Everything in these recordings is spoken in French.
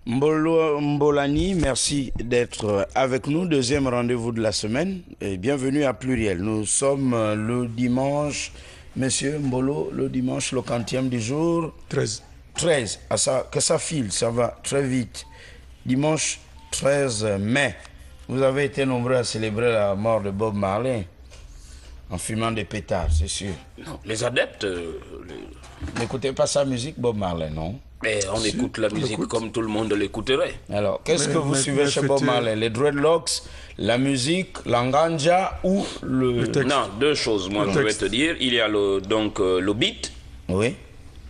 Mbolo Mbolani, merci d'être avec nous. Deuxième rendez-vous de la semaine et bienvenue à Pluriel. Nous sommes le dimanche, monsieur Mbolo, le dimanche, le 40e du jour. 13. 13, que ça file, ça va très vite. Dimanche 13 mai, vous avez été nombreux à célébrer la mort de Bob Marley en fumant des pétards, c'est sûr. Non, les adeptes... N'écoutez pas sa musique, Bob Marley, non? Mais on écoute la musique comme tout le monde l'écouterait. Alors, qu'est-ce que vous suivez chez Bob Marley? Les dreadlocks, la musique, l'anganja ou le texte? Non, deux choses, moi je vais te dire. Il y a le beat, oui,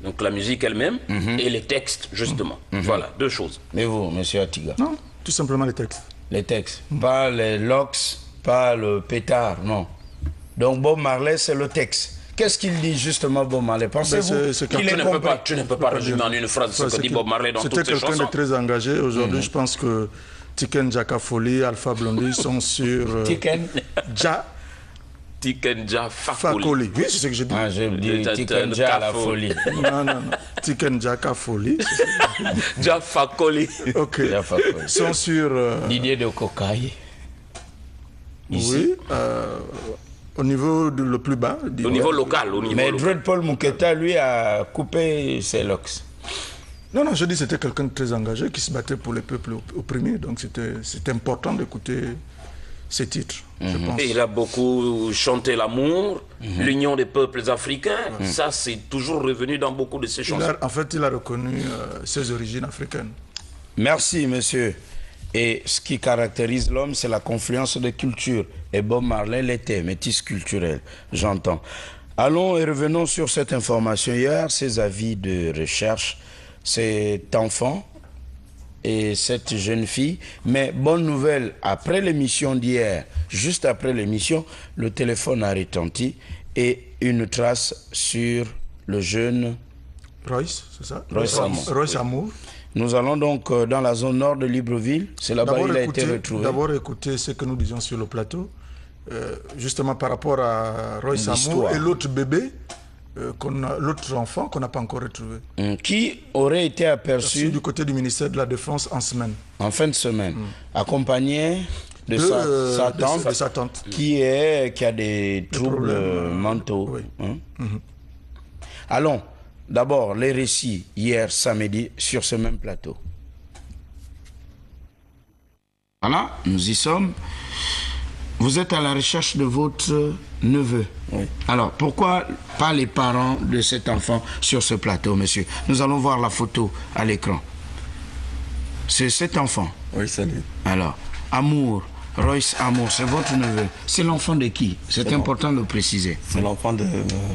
donc la musique elle-même, et les textes, justement. Voilà, deux choses. Mais vous, monsieur Atiga? Non, tout simplement les textes. Les textes, pas les locks, pas le pétard, non. Donc Bob Marley, c'est le texte. Qu'est-ce qu'il dit justement Bob Marley? Pensez-vous qu'il est compris? Tu ne peux pas résumer en une phrase ce que dit Bob Marley dans toutes ses chansons. C'était quelqu'un de très engagé. Aujourd'hui, je pense que Tiken Jaka Foley, Alpha Blondy sont sur... Tiken Fakoli. Oui, c'est ce que je dis. Ah, je dis Tiken Jah la folie. Non. Tiken Jaka Foley. Jah Fakoli. Ok. Ils sont sur... Didier de Cocaille. Oui. Au niveau le plus bas. Au niveau local. Mais Dread Paul Mouketa, lui, a coupé ses locks. Non, je dis que c'était quelqu'un de très engagé qui se battait pour les peuples opprimés. Donc c'était important d'écouter ces titres, je pense. Et il a beaucoup chanté l'amour, l'union des peuples africains. Ça, c'est toujours revenu dans beaucoup de ses chansons. En fait, il a reconnu ses origines africaines. Merci, monsieur. Et ce qui caractérise l'homme, c'est la confluence des cultures. Et Bob Marley l'était, métis culturel, j'entends. Allons et revenons sur cette information. Hier, ces avis de recherche, cet enfant et cette jeune fille. Mais bonne nouvelle, après l'émission d'hier, juste après l'émission, le téléphone a retenti et une trace sur le jeune... Royce, c'est ça? Royce Amour. Nous allons donc dans la zone nord de Libreville. C'est là-bas qu'il a été retrouvé. D'abord, écoutez ce que nous disions sur le plateau. Justement par rapport à Royce Amour et l'autre bébé, l'autre enfant qu'on n'a pas encore retrouvé. Qui aurait été aperçu du côté du ministère de la Défense en semaine. En fin de semaine. Accompagné de sa tante. Qui a des troubles mentaux. Oui. Allons. D'abord, les récits hier samedi sur ce même plateau. Voilà, nous y sommes. Vous êtes à la recherche de votre neveu. Oui. Alors, pourquoi pas les parents de cet enfant sur ce plateau, monsieur? Nous allons voir la photo à l'écran. C'est cet enfant. Oui, c'est lui. Alors, Amour, Royce Amour, c'est votre neveu. C'est l'enfant de qui? C'est important de le préciser. C'est l'enfant de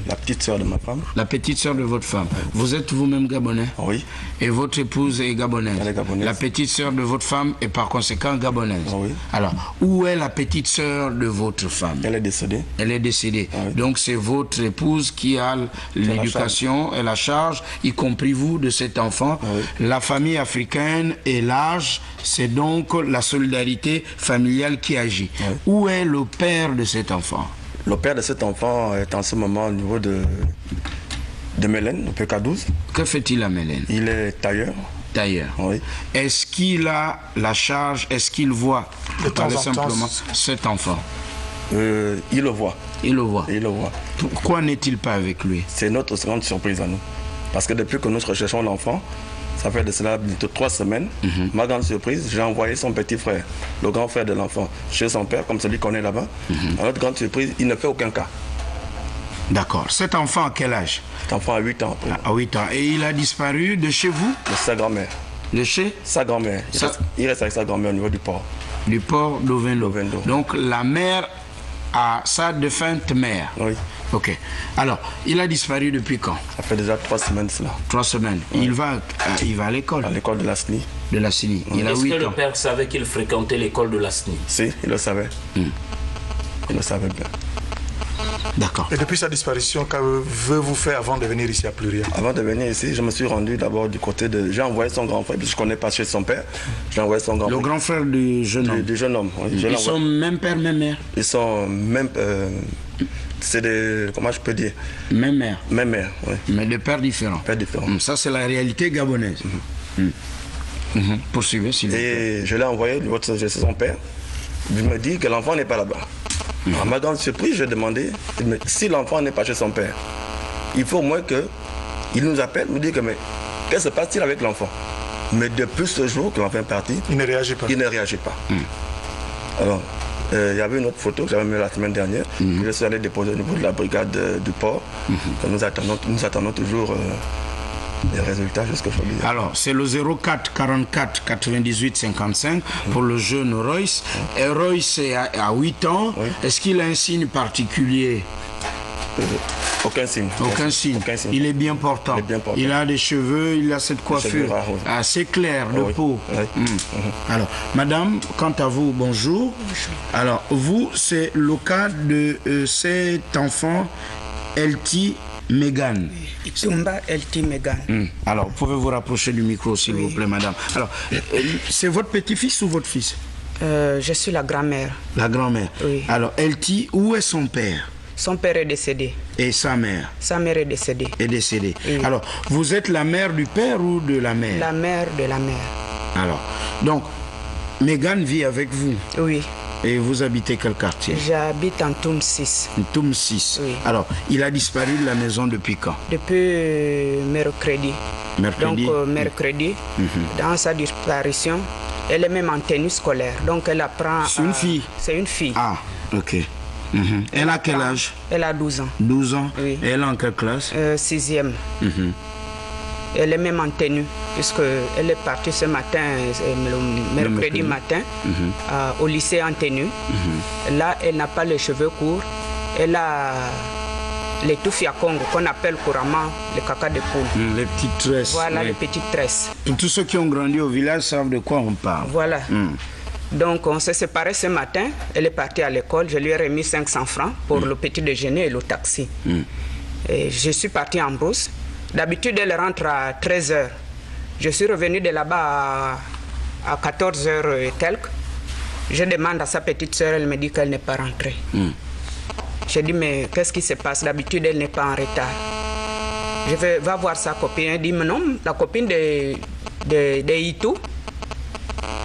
la petite sœur de ma femme. La petite sœur de votre femme. Vous êtes vous-même gabonais? Oui. Et votre épouse est gabonaise? Elle est gabonaise. La petite sœur de votre femme est par conséquent gabonaise? Oui. Alors, où est la petite sœur de votre femme? Elle est décédée. Elle est décédée. Oui. Donc c'est votre épouse qui a l'éducation et la charge, y compris vous, de cet enfant. Oui. La famille africaine est large, c'est donc la solidarité familiale qui agit. Oui. Où est le père de cet enfant? Le père de cet enfant est en ce moment au niveau de Mélène, au PK12. Que fait-il à Mélène? Il est tailleur. Tailleur. Oui. Est-ce qu'il a la charge, est-ce qu'il voit, pour parler simplement, cet enfant? Il le voit. Il le voit. Il le voit. Pourquoi n'est-il pas avec lui? C'est notre grande surprise à nous. Parce que depuis que nous recherchons l'enfant, ça fait de cela bientôt 3 semaines. Ma grande surprise, j'ai envoyé son petit frère, le grand frère de l'enfant, chez son père, comme celui qu'on est là-bas. À notre grande surprise, il ne fait aucun cas. D'accord. Cet enfant a quel âge? Cet enfant a 8 ans. À 8 ans. Et il a disparu de chez vous? De sa grand-mère. De chez? Sa grand-mère. Il reste avec sa grand-mère au niveau du port. Du port d'Ovendo. Ovendo. Donc la mère a sa défunte mère. Oui. Ok. Alors, il a disparu depuis quand? Ça fait déjà 3 semaines cela. 3 semaines. Oui. Il va à l'école? À l'école de la SNI. De la SNI. Il a 8 ans. Est-ce que le père savait qu'il fréquentait l'école de la SNI? Si, il le savait. Il le savait bien. D'accord. Et depuis sa disparition, qu'avez-vous fait avant de venir ici à Pluriel? Avant de venir ici, je me suis rendu d'abord du côté de... J'ai envoyé son grand frère, parce que je ne connais pas chez son père. J'ai envoyé son grand frère. Le grand frère du jeune homme? Du jeune homme, oui. Ils sont même père, même mère? Ils sont même... c'est des... Comment je peux dire? Même mère? Même mère, oui. Mais de pères différents? Pères différents. Ça, c'est la réalité gabonaise. Poursuivez, s'il vous plaît. Et je l'ai envoyé, c'est son père. Il me dit que l'enfant n'est pas là-bas. À ma grande surprise, j'ai demandé, si l'enfant n'est pas chez son père, il faut au moins qu'il nous appelle, nous dire que mais qu'est-ce qui se passe-t-il avec l'enfant? Mais depuis ce jour que l'enfant est parti, il ne réagit pas. Il ne réagit pas. Alors, il y avait une autre photo que j'avais mise la semaine dernière, que je suis allé déposer au niveau de la brigade du port. Nous attendons toujours les résultats jusqu'aujourd'hui. Alors, c'est le 04 44 98 55 pour le jeune Royce. Et Royce a 8 ans. Oui. Est-ce qu'il a un signe particulier? Aucun signe. Aucun signe. Il est bien portant. Il a des cheveux, il a cette coiffure assez claire de peau. Oui. Alors, madame, quant à vous, bonjour. Alors, vous, c'est le cas de cet enfant, Elti Megan. Itumba Elti Megan. Alors, pouvez vous rapprocher du micro, s'il vous plaît, madame. Alors, c'est votre petit-fils ou votre fils? Je suis la grand-mère. La grand-mère. Oui. Alors, Elti, où est son père? Son père est décédé. Et sa mère? Sa mère est décédée. Est décédée. Oui. Alors, vous êtes la mère du père ou de la mère? La mère de la mère. Alors, donc, Megan vit avec vous? Oui. Et vous habitez quel quartier? J'habite en Toum 6. Toum 6. Oui. Alors, il a disparu de la maison depuis quand? Depuis mercredi. Mercredi? Donc, mercredi, dans sa disparition, elle est même en tenue scolaire. Donc, elle apprend... C'est une fille? C'est une fille. Ah, ok. Elle a quel âge? Elle a 12 ans. 12 ans? Oui. Et elle est en quelle classe? 6e. Elle est même en tenue, puisqu'elle est partie ce matin, le mercredi matin, au lycée en tenue. Là, elle n'a pas les cheveux courts. Elle a les touffes à Congo, qu'on appelle couramment les caca de poule. Les petites tresses. Voilà, les petites tresses. Pour tous ceux qui ont grandi au village savent de quoi on parle. Voilà. Donc, on s'est séparés ce matin. Elle est partie à l'école. Je lui ai remis 500 francs pour le petit déjeuner et le taxi. Et je suis partie en brousse. D'habitude, elle rentre à 13h. Je suis revenu de là-bas à 14h et quelques. Je demande à sa petite sœur, elle me dit qu'elle n'est pas rentrée. J'ai dit, mais qu'est-ce qui se passe? D'habitude, elle n'est pas en retard. Va voir sa copine. Elle dit, mais non, la copine de Itou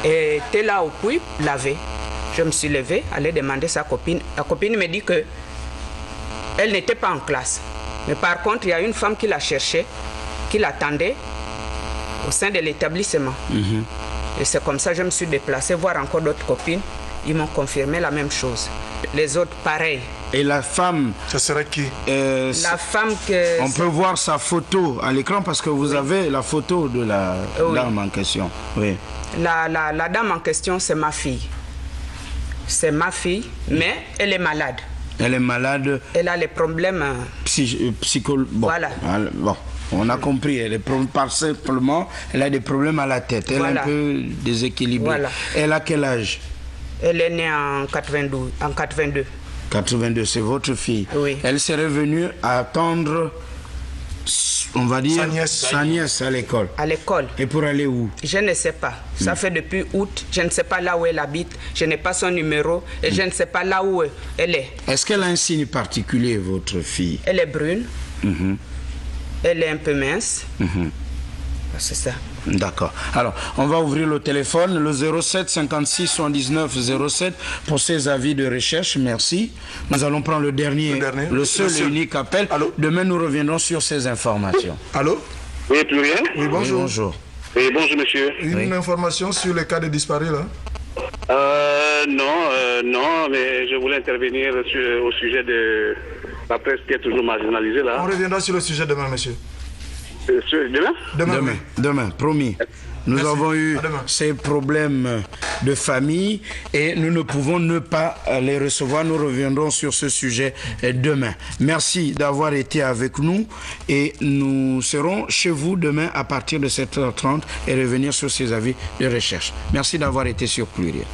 était là au puits, laver. Je me suis levée, allée demander sa copine. La copine me dit que elle n'était pas en classe. Mais par contre, il y a une femme qui l'a cherchée, qui l'attendait au sein de l'établissement. Et c'est comme ça que je me suis déplacée, voir encore d'autres copines. Ils m'ont confirmé la même chose. Les autres, pareil. Et la femme... Ce serait qui? La femme que... On peut voir sa photo à l'écran parce que vous avez la photo de la dame en question. Oui. La dame en question, c'est ma fille. C'est ma fille, mais elle est malade. Elle est malade. Elle a les problèmes... Psychologiques. Bon. Voilà. Bon. On a compris, par simplement, elle a des problèmes à la tête. Elle est un peu déséquilibrée. Voilà. Elle a quel âge? Elle est née en 82. 82, c'est votre fille. Oui. Elle serait venue attendre, on va dire, sa nièce à l'école. À l'école. Et pour aller où? Je ne sais pas. Ça fait depuis août. Je ne sais pas là où elle habite. Je n'ai pas son numéro. Et je ne sais pas là où elle est. Est-ce qu'elle a un signe particulier, votre fille? Elle est brune. Elle est un peu mince. C'est ça. D'accord. Alors, on va ouvrir le téléphone, le 07 56 79 07 pour ces avis de recherche. Merci. Nous allons prendre le dernier. Le seul et unique appel. Allô? Demain, nous reviendrons sur ces informations. Allô? Oui, plus rien? Oui, bonjour. Oui, bonjour. Oui, bonjour, monsieur. Une information sur les cas de disparus, là? Non, mais je voulais intervenir au sujet de la presse qui est toujours marginalisée, là. On reviendra sur le sujet demain, monsieur. Demain? Demain, promis. Nous avons eu ces problèmes de famille et nous ne pouvons ne pas les recevoir. Nous reviendrons sur ce sujet demain. Merci d'avoir été avec nous et nous serons chez vous demain à partir de 7h30 et revenir sur ces avis de recherche. Merci d'avoir été sur Pluriel.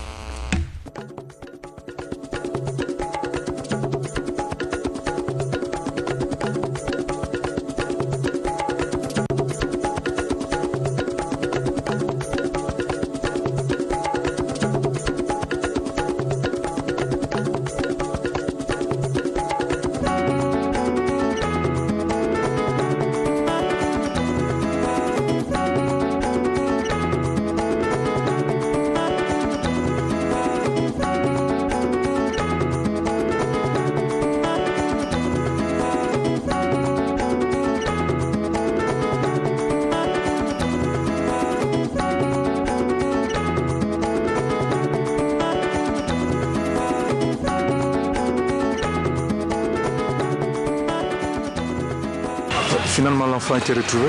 Finalement, l'enfant a été retrouvé?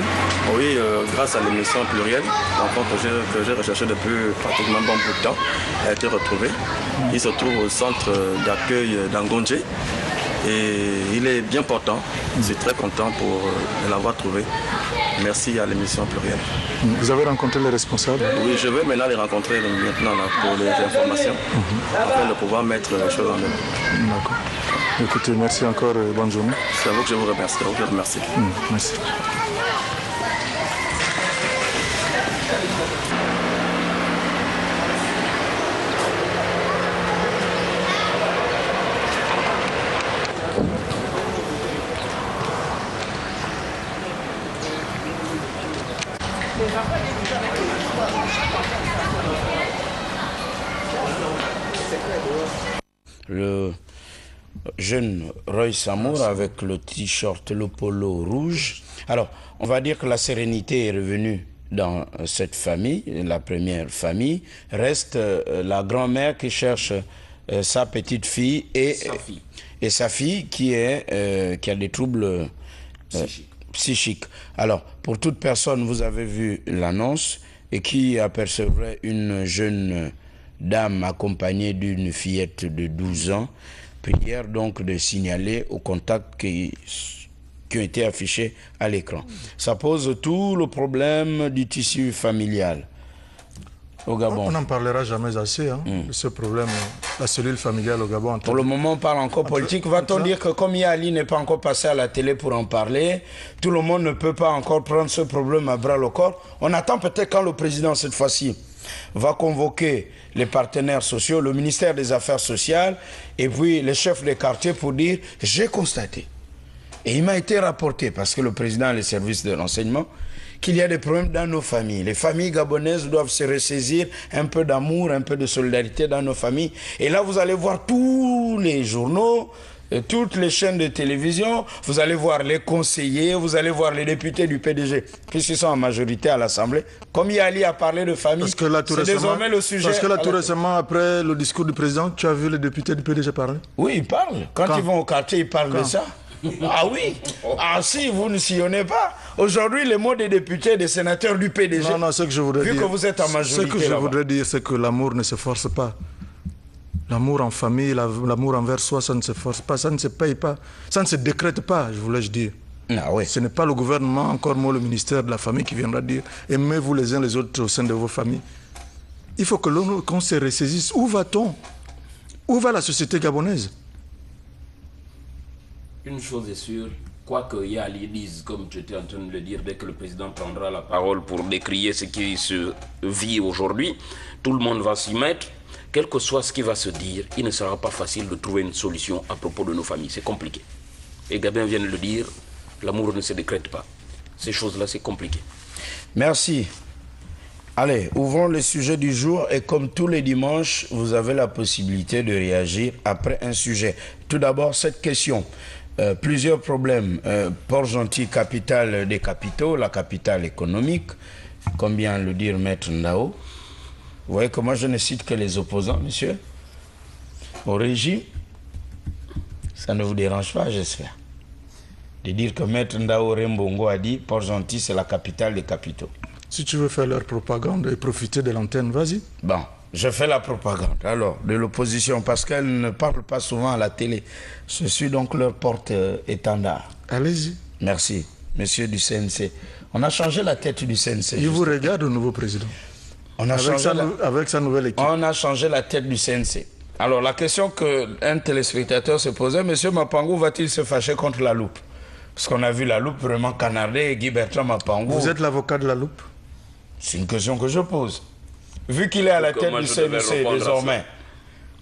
Oui, grâce à l'émission Pluriel, l'enfant que j'ai recherché depuis pratiquement bon bout de temps a été retrouvé. Il se trouve au centre d'accueil d'Angondje et il est bien portant. Je suis très content pour l'avoir trouvé. Merci à l'émission Pluriel. Vous avez rencontré les responsables? Oui, je vais maintenant les rencontrer maintenant là, pour les informations, afin de pouvoir mettre les choses en œuvre. D'accord. Écoutez, merci encore et bonne journée. C'est à vous que je vous remercie. Je vous remercie. Merci. Le jeune Roy Samour avec le t-shirt, le polo rouge. Alors, on va dire que la sérénité est revenue dans cette famille, la première famille. Reste la grand-mère qui cherche sa petite fille et sa fille qui a des troubles psychiques. Alors, pour toute personne, vous avez vu l'annonce et qui apercevrait une jeune dame accompagnée d'une fillette de 12 ans, prière donc de signaler aux contacts qui ont été affichés à l'écran. Ça pose tout le problème du tissu familial au Gabon. On n'en parlera jamais assez, de ce problème, la cellule familiale au Gabon. Pour le moment, on parle encore politique. Va-t-on dire que comme Yali n'est pas encore passé à la télé pour en parler, tout le monde ne peut pas encore prendre ce problème à bras le corps? On attend peut-être quand le président, cette fois-ci, va convoquer les partenaires sociaux, le ministère des Affaires sociales et puis les chefs des quartiers pour dire « j'ai constaté ». Et il m'a été rapporté, parce que le président a les services de renseignement, qu'il y a des problèmes dans nos familles. Les familles gabonaises doivent se ressaisir un peu d'amour, un peu de solidarité dans nos familles. Et là, vous allez voir tous les journaux, toutes les chaînes de télévision, vous allez voir les conseillers, vous allez voir les députés du PDG qui sont en majorité à l'Assemblée. Comme Yali a parlé de famille, c'est désormais le sujet. Parce que là, tout récemment, après le discours du président, tu as vu les députés du PDG parler? Oui, ils parlent. Quand ils vont au quartier, ils parlent de ça. Ah oui. Ah si, vous ne sillonnez pas. Aujourd'hui, les mots des députés, des sénateurs du PDG. Non, ce que je voudrais dire, que vous êtes en majorité. Ce que je voudrais dire, c'est que l'amour ne se force pas. L'amour en famille, l'amour envers soi, ça ne se force pas, ça ne se paye pas, ça ne se décrète pas, je voulais dire. Ah oui. Ce n'est pas le gouvernement, encore moins le ministère de la famille qui viendra dire aimez-vous les uns les autres au sein de vos familles. Il faut que qu'on se ressaisisse. Où va-t-on? Où va la société gabonaise? Une chose est sûre, quoi que Yali dise, comme tu étais en train de le dire, dès que le président prendra la parole pour décrier ce qui se vit aujourd'hui, tout le monde va s'y mettre. Quel que soit ce qui va se dire, il ne sera pas facile de trouver une solution à propos de nos familles. C'est compliqué. Et Gabin vient de le dire, l'amour ne se décrète pas. Ces choses-là, c'est compliqué. Merci. Allez, ouvrons le sujet du jour et comme tous les dimanches, vous avez la possibilité de réagir après un sujet. Tout d'abord, cette question. Plusieurs problèmes. Port-Gentil, capitale des capitaux, la capitale économique. Comme vient le dire Maître Ndao. Vous voyez que moi je ne cite que les opposants, monsieur. Au régime, ça ne vous dérange pas, j'espère, de dire que Maître Ndao Rembongo a dit Port-Gentil c'est la capitale des capitaux. Si tu veux faire leur propagande et profiter de l'antenne, vas-y. Bon, je fais la propagande, alors, de l'opposition, parce qu'elle ne parle pas souvent à la télé. Je suis donc leur porte-étendard. Allez-y. Merci, monsieur du CNC. On a changé la tête du CNC. Il vous regarde, au nouveau président. On a avec sa nouvelle équipe. On a changé la tête du CNC. Alors, la question qu'un téléspectateur se posait, monsieur Mapangou va-t-il se fâcher contre la loupe? Parce qu'on a vu la loupe vraiment canarder et Guy Bertrand Mapangou. Vous êtes l'avocat de la loupe? C'est une question que je pose. Vu qu'il est à la tête du CNC désormais.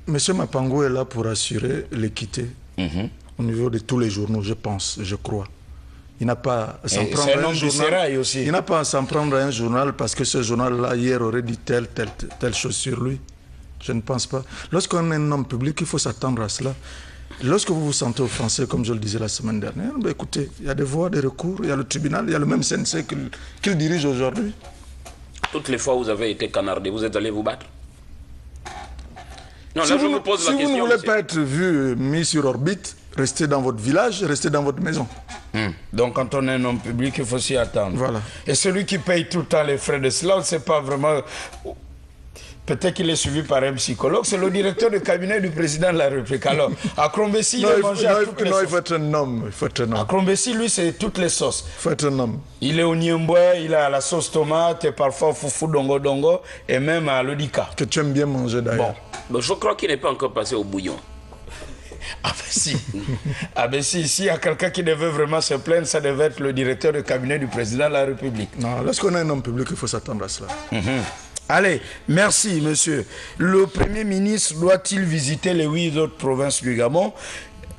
Monsieur Mapangou est là pour assurer l'équité au niveau de tous les journaux, je pense, je crois. Il n'a pas à s'en prendre à un journal. Aussi. Il n'a pas à s'en prendre à un journal parce que ce journal-là, hier, aurait dit telle chose sur lui. Je ne pense pas. Lorsqu'on est un homme public, il faut s'attendre à cela. Lorsque vous vous sentez offensé, comme je le disais la semaine dernière, ben écoutez, il y a des voies, des recours, il y a le tribunal, il y a le même CNC qu'il dirige aujourd'hui. Toutes les fois où vous avez été canardé, vous êtes allé vous battre? Non, là, je vous pose la question. Si vous ne voulez pas être vu, mis sur orbite, restez dans votre village, restez dans votre maison. Donc, quand on est un homme public, il faut s'y attendre. Voilà. Et celui qui paye tout le temps les frais de cela, on ne sait pas vraiment... Peut-être qu'il est suivi par un psychologue. C'est le directeur de cabinet du président de la République. Alors, à Crombessi, il est mangé à toutes les sauces. Il faut être un homme. Il faut être un homme. À Crombessi, lui, c'est toutes les sauces. Il faut être un homme. Il est au Niemboué, il a la sauce tomate, et parfois au foufou dongo dongo, et même à l'odika. Que tu aimes bien manger d'ailleurs. Bon, je crois qu'il n'est pas encore passé au bouillon. Ah ben si. Ah ben si, s'il y a quelqu'un qui devait vraiment se plaindre, ça devait être le directeur de cabinet du président de la République. Non, lorsqu'on est un homme public, il faut s'attendre à cela. Allez, merci monsieur. Le Premier ministre doit-il visiter les 8 autres provinces du Gabon?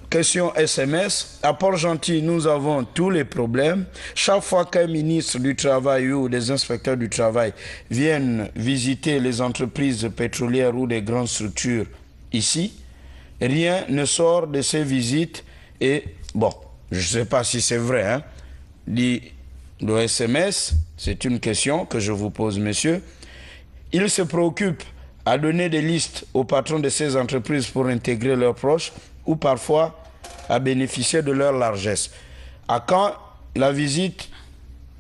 Question SMS. À Port-Gentil, nous avons tous les problèmes. Chaque fois qu'un ministre du Travail ou des inspecteurs du travail viennent visiter les entreprises pétrolières ou des grandes structures ici, rien ne sort de ces visites. Et bon, je ne sais pas si c'est vrai, hein. Dit le SMS, c'est une question que je vous pose, monsieur. Il se préoccupe à donner des listes aux patrons de ces entreprises pour intégrer leurs proches ou parfois à bénéficier de leur largesse. À quand la visite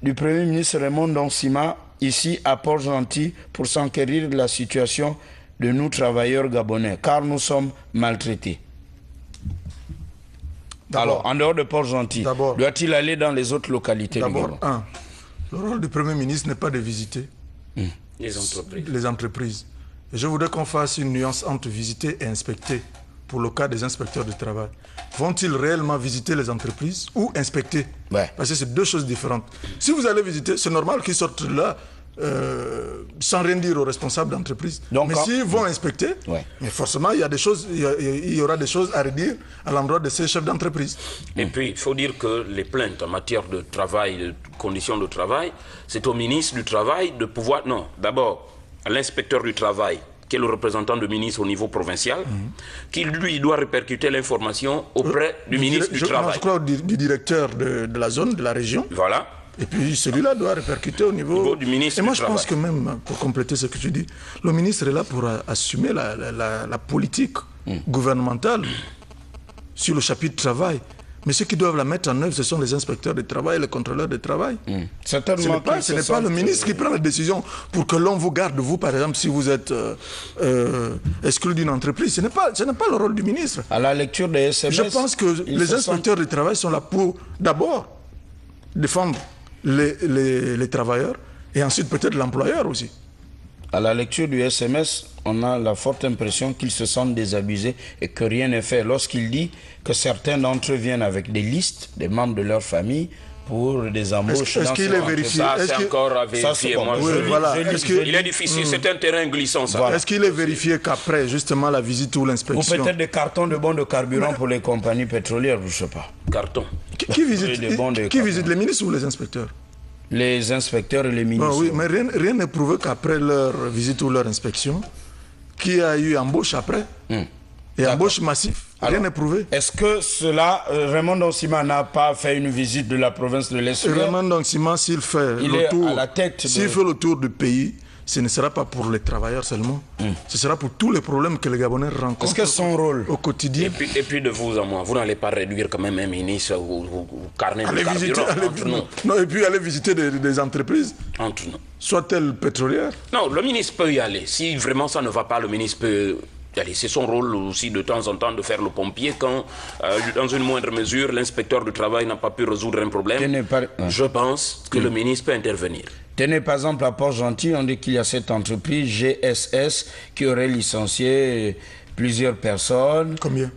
du Premier ministre Raymond Donsima ici à Port-Gentil pour s'enquérir de la situation de nous travailleurs gabonais, car nous sommes maltraités? Alors, en dehors de Port-Gentil, doit-il aller dans les autres localités du Gabon? D'abord, le rôle du Premier ministre n'est pas de visiter les entreprises. Et je voudrais qu'on fasse une nuance entre visiter et inspecter pour le cas des inspecteurs du travail. Vont-ils réellement visiter les entreprises ou inspecter? Parce que c'est deux choses différentes. Si vous allez visiter, c'est normal qu'ils sortent là sans rien dire aux responsables d'entreprise. Mais s'ils vont inspecter, mais forcément il y aura des choses à redire à l'endroit de ces chefs d'entreprise. Et puis il faut dire que les plaintes en matière de travail, de conditions de travail, c'est au ministre du Travail de pouvoir... Non, d'abord à l'inspecteur du travail, qui est le représentant du ministre au niveau provincial, qui lui doit répercuter l'information auprès du ministre du Travail. Je crois du directeur de la zone, de la région. Voilà. Et puis celui-là doit répercuter au niveau du ministre. Et moi je pense que même, pour compléter ce que tu dis, le ministre est là pour assumer la politique gouvernementale sur le chapitre travail. Mais ceux qui doivent la mettre en œuvre, ce sont les inspecteurs du travail, les contrôleurs du travail. Ce n'est pas le ministre qui prend la décision pour que l'on vous garde, vous par exemple, si vous êtes exclu d'une entreprise. Ce n'est pas le rôle du ministre. À la lecture des SMS... Je pense que les inspecteurs du travail sont là pour d'abord défendre les travailleurs et ensuite peut-être l'employeur aussi. À la lecture du SMS, on a la forte impression qu'ils se sentent désabusés et que rien n'est fait. Lorsqu'il dit que certains d'entre eux viennent avec des listes des membres de leur famille pour des embauches. Est-ce qu'il est vérifié? Ça, c'est encore à vérifier. Il est difficile, c'est un terrain glissant, ça. Est-ce qu'il est vérifié qu'après, justement, la visite ou l'inspection... Ou peut-être des cartons de bons de carburant pour les compagnies pétrolières, je ne sais pas. Carton. Qui visite les ministres ou les inspecteurs? Les inspecteurs et les ministres. Oui, mais rien n'est prouvé qu'après leur visite ou leur inspection, qu'il y a eu embauche après, et embauche massive. Rien n'est prouvé. Est-ce que cela, Raymond Donsima n'a pas fait une visite de la province de l'Est? Raymond Donsima, s'il fait le tour du pays, ce ne sera pas pour les travailleurs seulement. Ce sera pour tous les problèmes que les Gabonais rencontrent. Est-ce que son rôle au quotidien? Et puis de vous à moi, vous n'allez pas réduire quand même un ministre au carnet de carburant entre nous. Non, et puis aller visiter des entreprises. Entre nous. Soit-elles pétrolières? Non, le ministre peut y aller. Si vraiment ça ne va pas, le ministre peut... C'est son rôle aussi de temps en temps de faire le pompier quand, dans une moindre mesure, l'inspecteur du travail n'a pas pu résoudre un problème. Je pense que le ministre peut intervenir. Tenez par exemple à Port-Gentil, on dit qu'il y a cette entreprise GSS qui aurait licencié plusieurs personnes. Combien?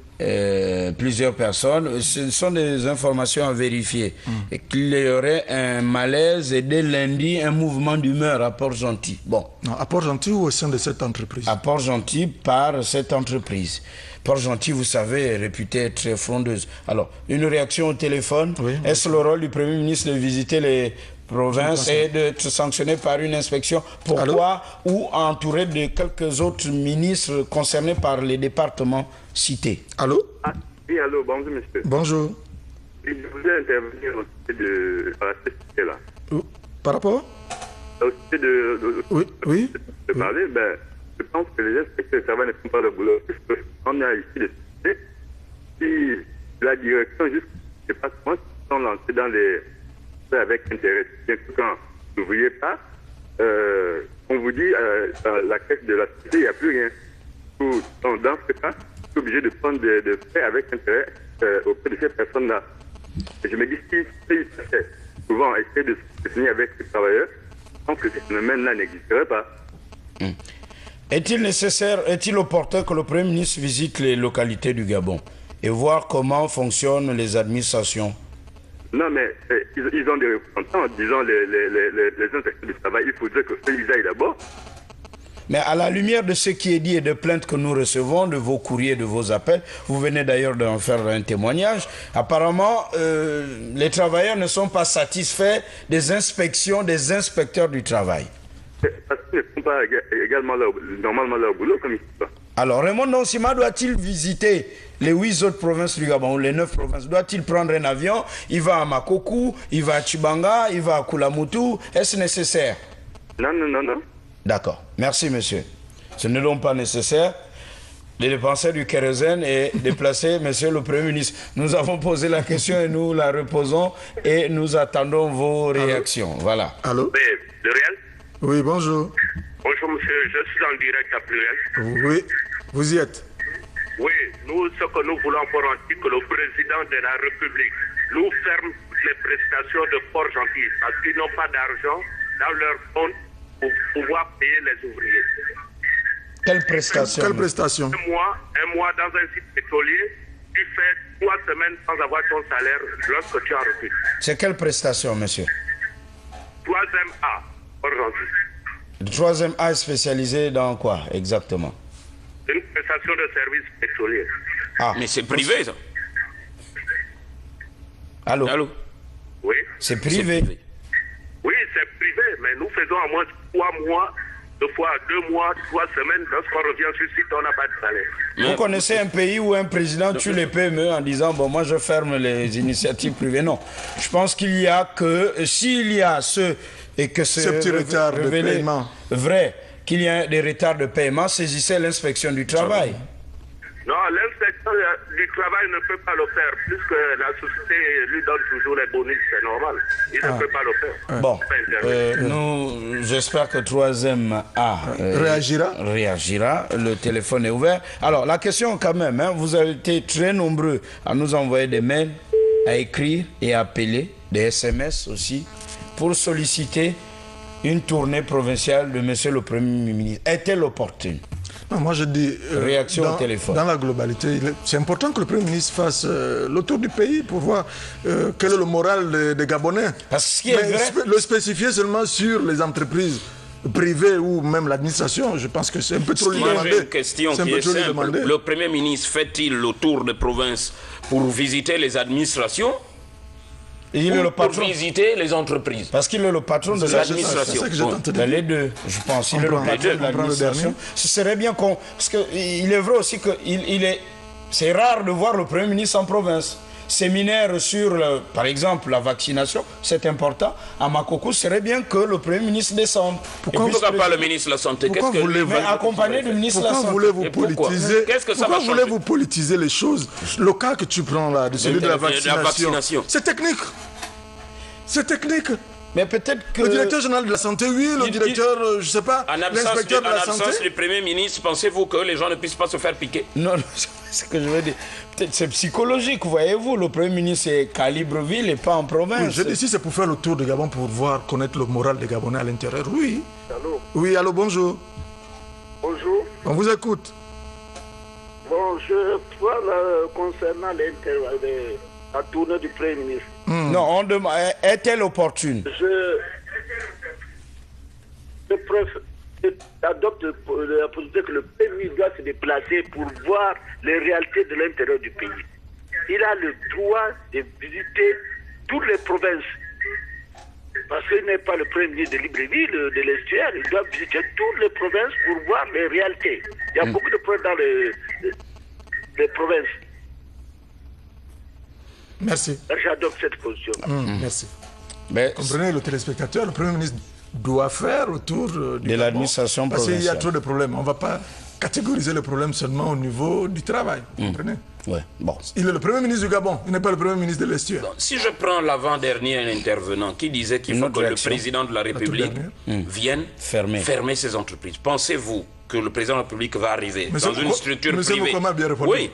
Plusieurs personnes. Ce sont des informations à vérifier. Et qu'il y aurait un malaise et dès lundi, un mouvement d'humeur à Port-Gentil. Bon. Non, à Port-Gentil ou au sein de cette entreprise? À Port-Gentil par cette entreprise. Port-Gentil, vous savez, est réputée très frondeuse. Alors, une réaction au téléphone. Est-ce le rôle du Premier ministre de visiter les provinces et d'être sanctionné par une inspection? Pourquoi? Ou entouré de quelques autres ministres concernés par les départements cités. Allô? Oui, allô, bonjour monsieur. Bonjour. Je voulais intervenir au sujet de la cité là. Par rapport? Au sujet de oui. parler, je pense que les inspecteurs de travail ne font pas le boulot. On a ici des sociétés qui, la direction, juste, je ne sais pas comment, sont lancés dans les avec intérêt. Bien que quand vous ne voyez pas, on vous dit, dans la caisse de la société, il n'y a plus rien. Donc, dans ce cas, je suis obligé de prendre des frais avec intérêt auprès de ces personnes-là. Et je me dis, si ils souvent essayer de se tenir avec les travailleurs, je pense que ce phénomène-là n'existerait pas. Est-il nécessaire, est-il opportun que le Premier ministre visite les localités du Gabon et voir comment fonctionnent les administrations? Non, mais ils ont des représentants, disons les inspecteurs du travail, il faudrait qu'ils aillent d'abord. Mais à la lumière de ce qui est dit et de plaintes que nous recevons, de vos courriers, de vos appels, vous venez d'ailleurs d'en faire un témoignage, apparemment les travailleurs ne sont pas satisfaits des inspections des inspecteurs du travail. Parce qu'ils ne font pas également normalement leur boulot comme il faut. Alors Raymond Nonsima doit-il visiter les 8 autres provinces du Gabon, ou les 9 provinces? Doit-il prendre un avion? Il va à Makokou, il va à Tchibanga, il va à Koulamoutou. Est-ce nécessaire? Non, non, non, non. D'accord. Merci, monsieur. Ce n'est donc pas nécessaire de dépenser du kérosène et déplacer monsieur le Premier ministre. Nous avons posé la question et nous la reposons et nous attendons vos réactions. Allô? Voilà. Allô? Oui, Pluriel. Oui, bonjour. Bonjour, monsieur. Je suis en direct à Pluriel. Oui, vous y êtes. Oui, nous, ce que nous voulons pour dire que le président de la République nous ferme les prestations de Port Gentil parce qu'ils n'ont pas d'argent dans leur compte pour pouvoir payer les ouvriers. Quelle prestation? Quelle prestation? Un mois dans un site pétrolier, tu fais 3 semaines sans avoir ton salaire lorsque tu as reçu. C'est quelle prestation, monsieur? 3e A, Port Gentil. Le 3e A est spécialisé dans quoi exactement? Une prestation de services pétroliers. Ah. Mais c'est privé, ça. Allô? Allô? Oui. C'est privé. Oui, c'est privé, mais nous faisons à moins 3 mois, 2 fois 2 mois, 3 semaines. Lorsqu'on revient sur site, on n'a pas de salaire. Vous connaissez un pays où un président tue les PME en disant bon, moi je ferme les initiatives privées? Non. Je pense qu'il y a que s'il y a et que ce petit retard de paiement vrai, qu'il y a des retards de paiement, saisissez l'inspection du travail. Non, l'inspection du travail ne peut pas le faire, puisque la société lui donne toujours les bonus, c'est normal. Il ne peut pas le faire. Bon, j'espère que 3e A réagira. Le téléphone est ouvert. Alors, la question quand même, hein, vous avez été très nombreux à nous envoyer des mails, à écrire et à appeler, des SMS aussi, pour solliciter une tournée provinciale de monsieur le Premier ministre. Est-elle opportune? Non, moi je dis, réaction au téléphone. Dans la globalité, c'est important que le Premier ministre fasse le tour du pays pour voir quel est le moral des Gabonais. Parce qu'il est vrai... Le spécifier seulement sur les entreprises privées ou même l'administration, je pense que c'est un peu trop lui demander. J'ai une question qui est simple. Le Premier ministre fait-il le tour de province pour visiter les administrations? Il est le patron. Pour visiter les entreprises. Parce qu'il est le patron de l'administration. Les deux, je pense. Il est le patron de l'administration. Ce serait bien qu'on... Parce qu'il est vrai aussi que c'est rare de voir le Premier ministre en province. Séminaire sur, par exemple, la vaccination, c'est important. À Makokou, ce serait bien que le Premier ministre descende. Pourquoi pas le ministre de la Santé? Pourquoi accompagné du ministre de la Santé. Voulez-vous politiser? Pourquoi voulez-vous politiser les choses? Le cas que tu prends là, de celui de la vaccination, c'est technique. C'est technique. Mais peut-être que... Le directeur général de la santé, oui, le directeur, je sais pas, l'inspecteur de la santé... En absence du Premier ministre, pensez-vous que les gens ne puissent pas se faire piquer? Non, c'est ce que je veux dire. Peut-être c'est psychologique, voyez-vous. Le Premier ministre est Calibreville et pas en province. Oui, je dis si c'est pour faire le tour de Gabon, pour voir, connaître le moral des Gabonais à l'intérieur, oui. Allô? Oui, allô, bonjour. Bonjour. On vous écoute. Bon, je parle concernant la tournée du Premier ministre. Non, on demande, est-elle opportune? J'adopte la position que le Premier ministre doit se déplacer pour voir les réalités de l'intérieur du pays. Il a le droit de visiter toutes les provinces. Parce qu'il n'est pas le Premier ministre de Libreville, de l'Estuaire. Il doit visiter toutes les provinces pour voir les réalités. Il y a beaucoup de problèmes dans les provinces. Merci. J'adopte cette position. Merci. Mais comprenez, le téléspectateur, le Premier ministre doit faire autour de l'administration provinciale. Parce qu'il y a trop de problèmes. On ne va pas catégoriser les problèmes seulement au niveau du travail. Vous comprenez? Ouais, bon. Il est le Premier ministre du Gabon, il n'est pas le Premier ministre de l'Estuaire. Si je prends l'avant-dernier intervenant qui disait qu'il faut que le président de la République vienne fermer ses entreprises, pensez-vous que le président de la République va arriver dans une structure privée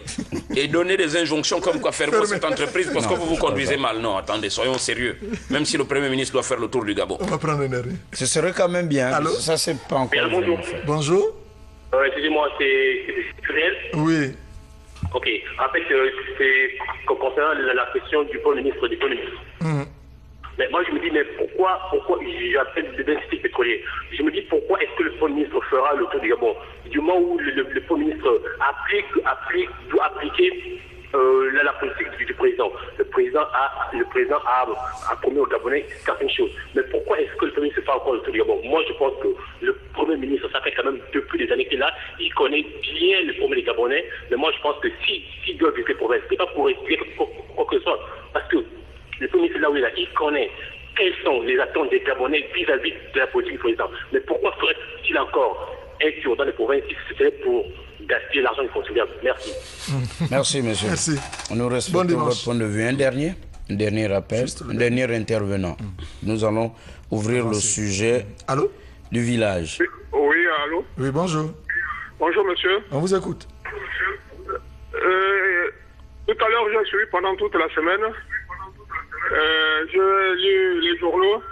et donner des injonctions comme quoi fermer cette entreprise parce que vous vous conduisez mal? Non, attendez, soyons sérieux. Même si le Premier ministre doit faire le tour du Gabon. On va prendre un dernier. Ce serait quand même bien. Allô? Ça, c'est pas encore. Bonjour. Bonjour. Excusez-moi, c'est Frédéric. Oui. Ok. En fait, c'est concernant la question du Premier ministre. Mais moi, je me dis, mais pourquoi j'appelle des instituts pétroliers? Je me dis, pourquoi est-ce que le Premier ministre fera le tour du Gabon? Du moment où le Premier ministre doit appliquer la politique du président. Le président a promis aux Gabonais certaines choses. Mais pourquoi est-ce que le Premier ministre fait encore le tour du Gabon? Moi, je pense que le Premier ministre, ça fait quand même depuis des années qu'il est là, il connaît bien les problèmes des Gabonais. Mais moi, je pense que s'il doit visiter province, c'est pas pour essayer quoi que ce soit. Parce que le Premier ministre, là où il est là, il connaît quelles sont les attentes des Gabonais vis-à-vis de la politique du président. Mais pourquoi ferait-il encore un tour dans les provinces si c'était pour gaspiller l'argent du contribuable? Merci. Merci, monsieur. Merci. Nous respectons votre point de vue. Un dernier appel, un dernier intervenant. Nous allons ouvrir le sujet du village. Oui, allô? Oui, bonjour. Bonjour, monsieur. On vous écoute. Tout à l'heure, je suis pendant toute la semaine. Je lis les journaux.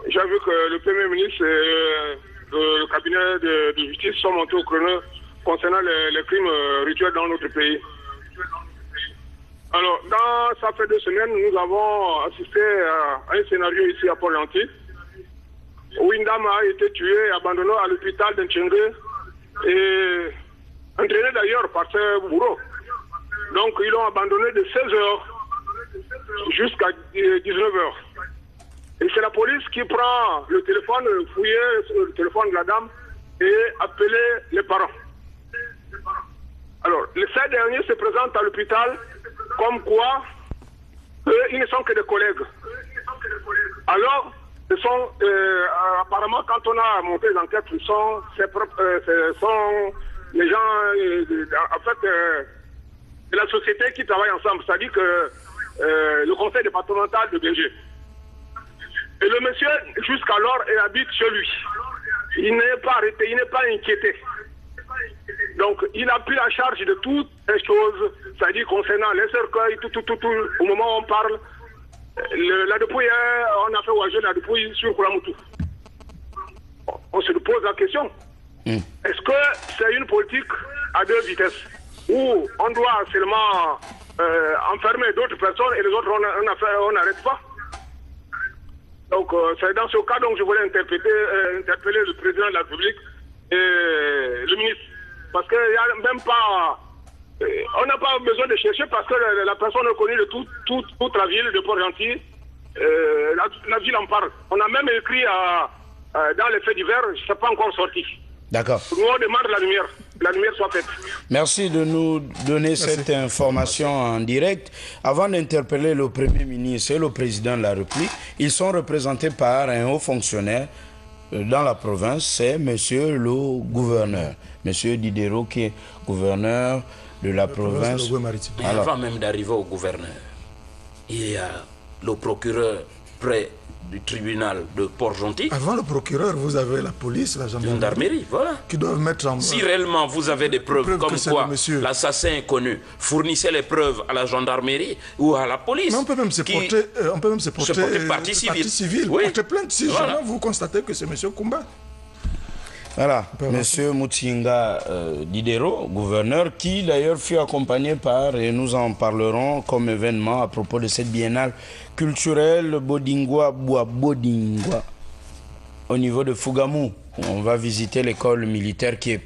J'ai vu que le Premier ministre et le cabinet de justice sont montés au créneau concernant les crimes rituels dans notre pays. Alors, ça fait 2 semaines, nous avons assisté à un scénario ici à Port-Gentil où une dame a été tuée et abandonnée à l'hôpital d'Ntchengue et entraînée d'ailleurs par ses bourreaux. Donc, ils l'ont abandonnée de 16h jusqu'à 19h. Et c'est la police qui prend le téléphone, fouiller le téléphone de la dame et appeler les parents. Alors, ces derniers se présentent à l'hôpital comme quoi ils ne sont que des collègues. Alors, ce sont apparemment, quand on a monté les enquêtes, ce sont les gens, en fait, de la société qui travaillent ensemble. C'est-à-dire que le conseil départemental de Bénger. Et le monsieur, jusqu'alors, il habite chez lui. Il n'est pas arrêté, il n'est pas inquiété. Donc, il a pris la charge de toutes les choses, c'est-à-dire concernant les cercueils, tout, au moment où on parle. La dépouille, on a fait wager la dépouille sur Kouramoutou. On se pose la question. Est-ce que c'est une politique à 2 vitesses où on doit seulement enfermer d'autres personnes et les autres, on n'arrête pas? Donc, c'est dans ce cas donc je voulais interpeller le président de la République et le ministre. Parce qu'il n'y a même pas... on n'a pas besoin de chercher parce que la personne est connue de toute la ville de Port-Gentil. La ville en parle. On a même écrit dans les faits divers, ce n'est pas encore sorti. D'accord. Nous, on demande la lumière soit faite. Merci de nous donner cette information en direct. Avant d'interpeller le Premier ministre et le Président de la République, ils sont représentés par un haut fonctionnaire dans la province, c'est Monsieur le gouverneur, Monsieur Diderot, qui est gouverneur de la province. Avant même d'arriver au gouverneur, il y a le procureur près du tribunal de Port-Gentil. Avant le procureur, vous avez la police, la gendarmerie, voilà. Qui doivent mettre en... Si réellement vous avez des preuves comme quoi l'assassin est connu, fournissez les preuves à la gendarmerie ou à la police. Mais on peut même se porter, partie civile. Oui. Porter plainte si jamais vous constatez que c'est M. Koumba. Voilà, M. Moutinga Diderot, gouverneur, qui d'ailleurs fut accompagné par, et nous en parlerons comme événement à propos de cette biennale culturelle Bodingwa Bois Bodingwa au niveau de Fougamou. On va visiter l'école militaire qui est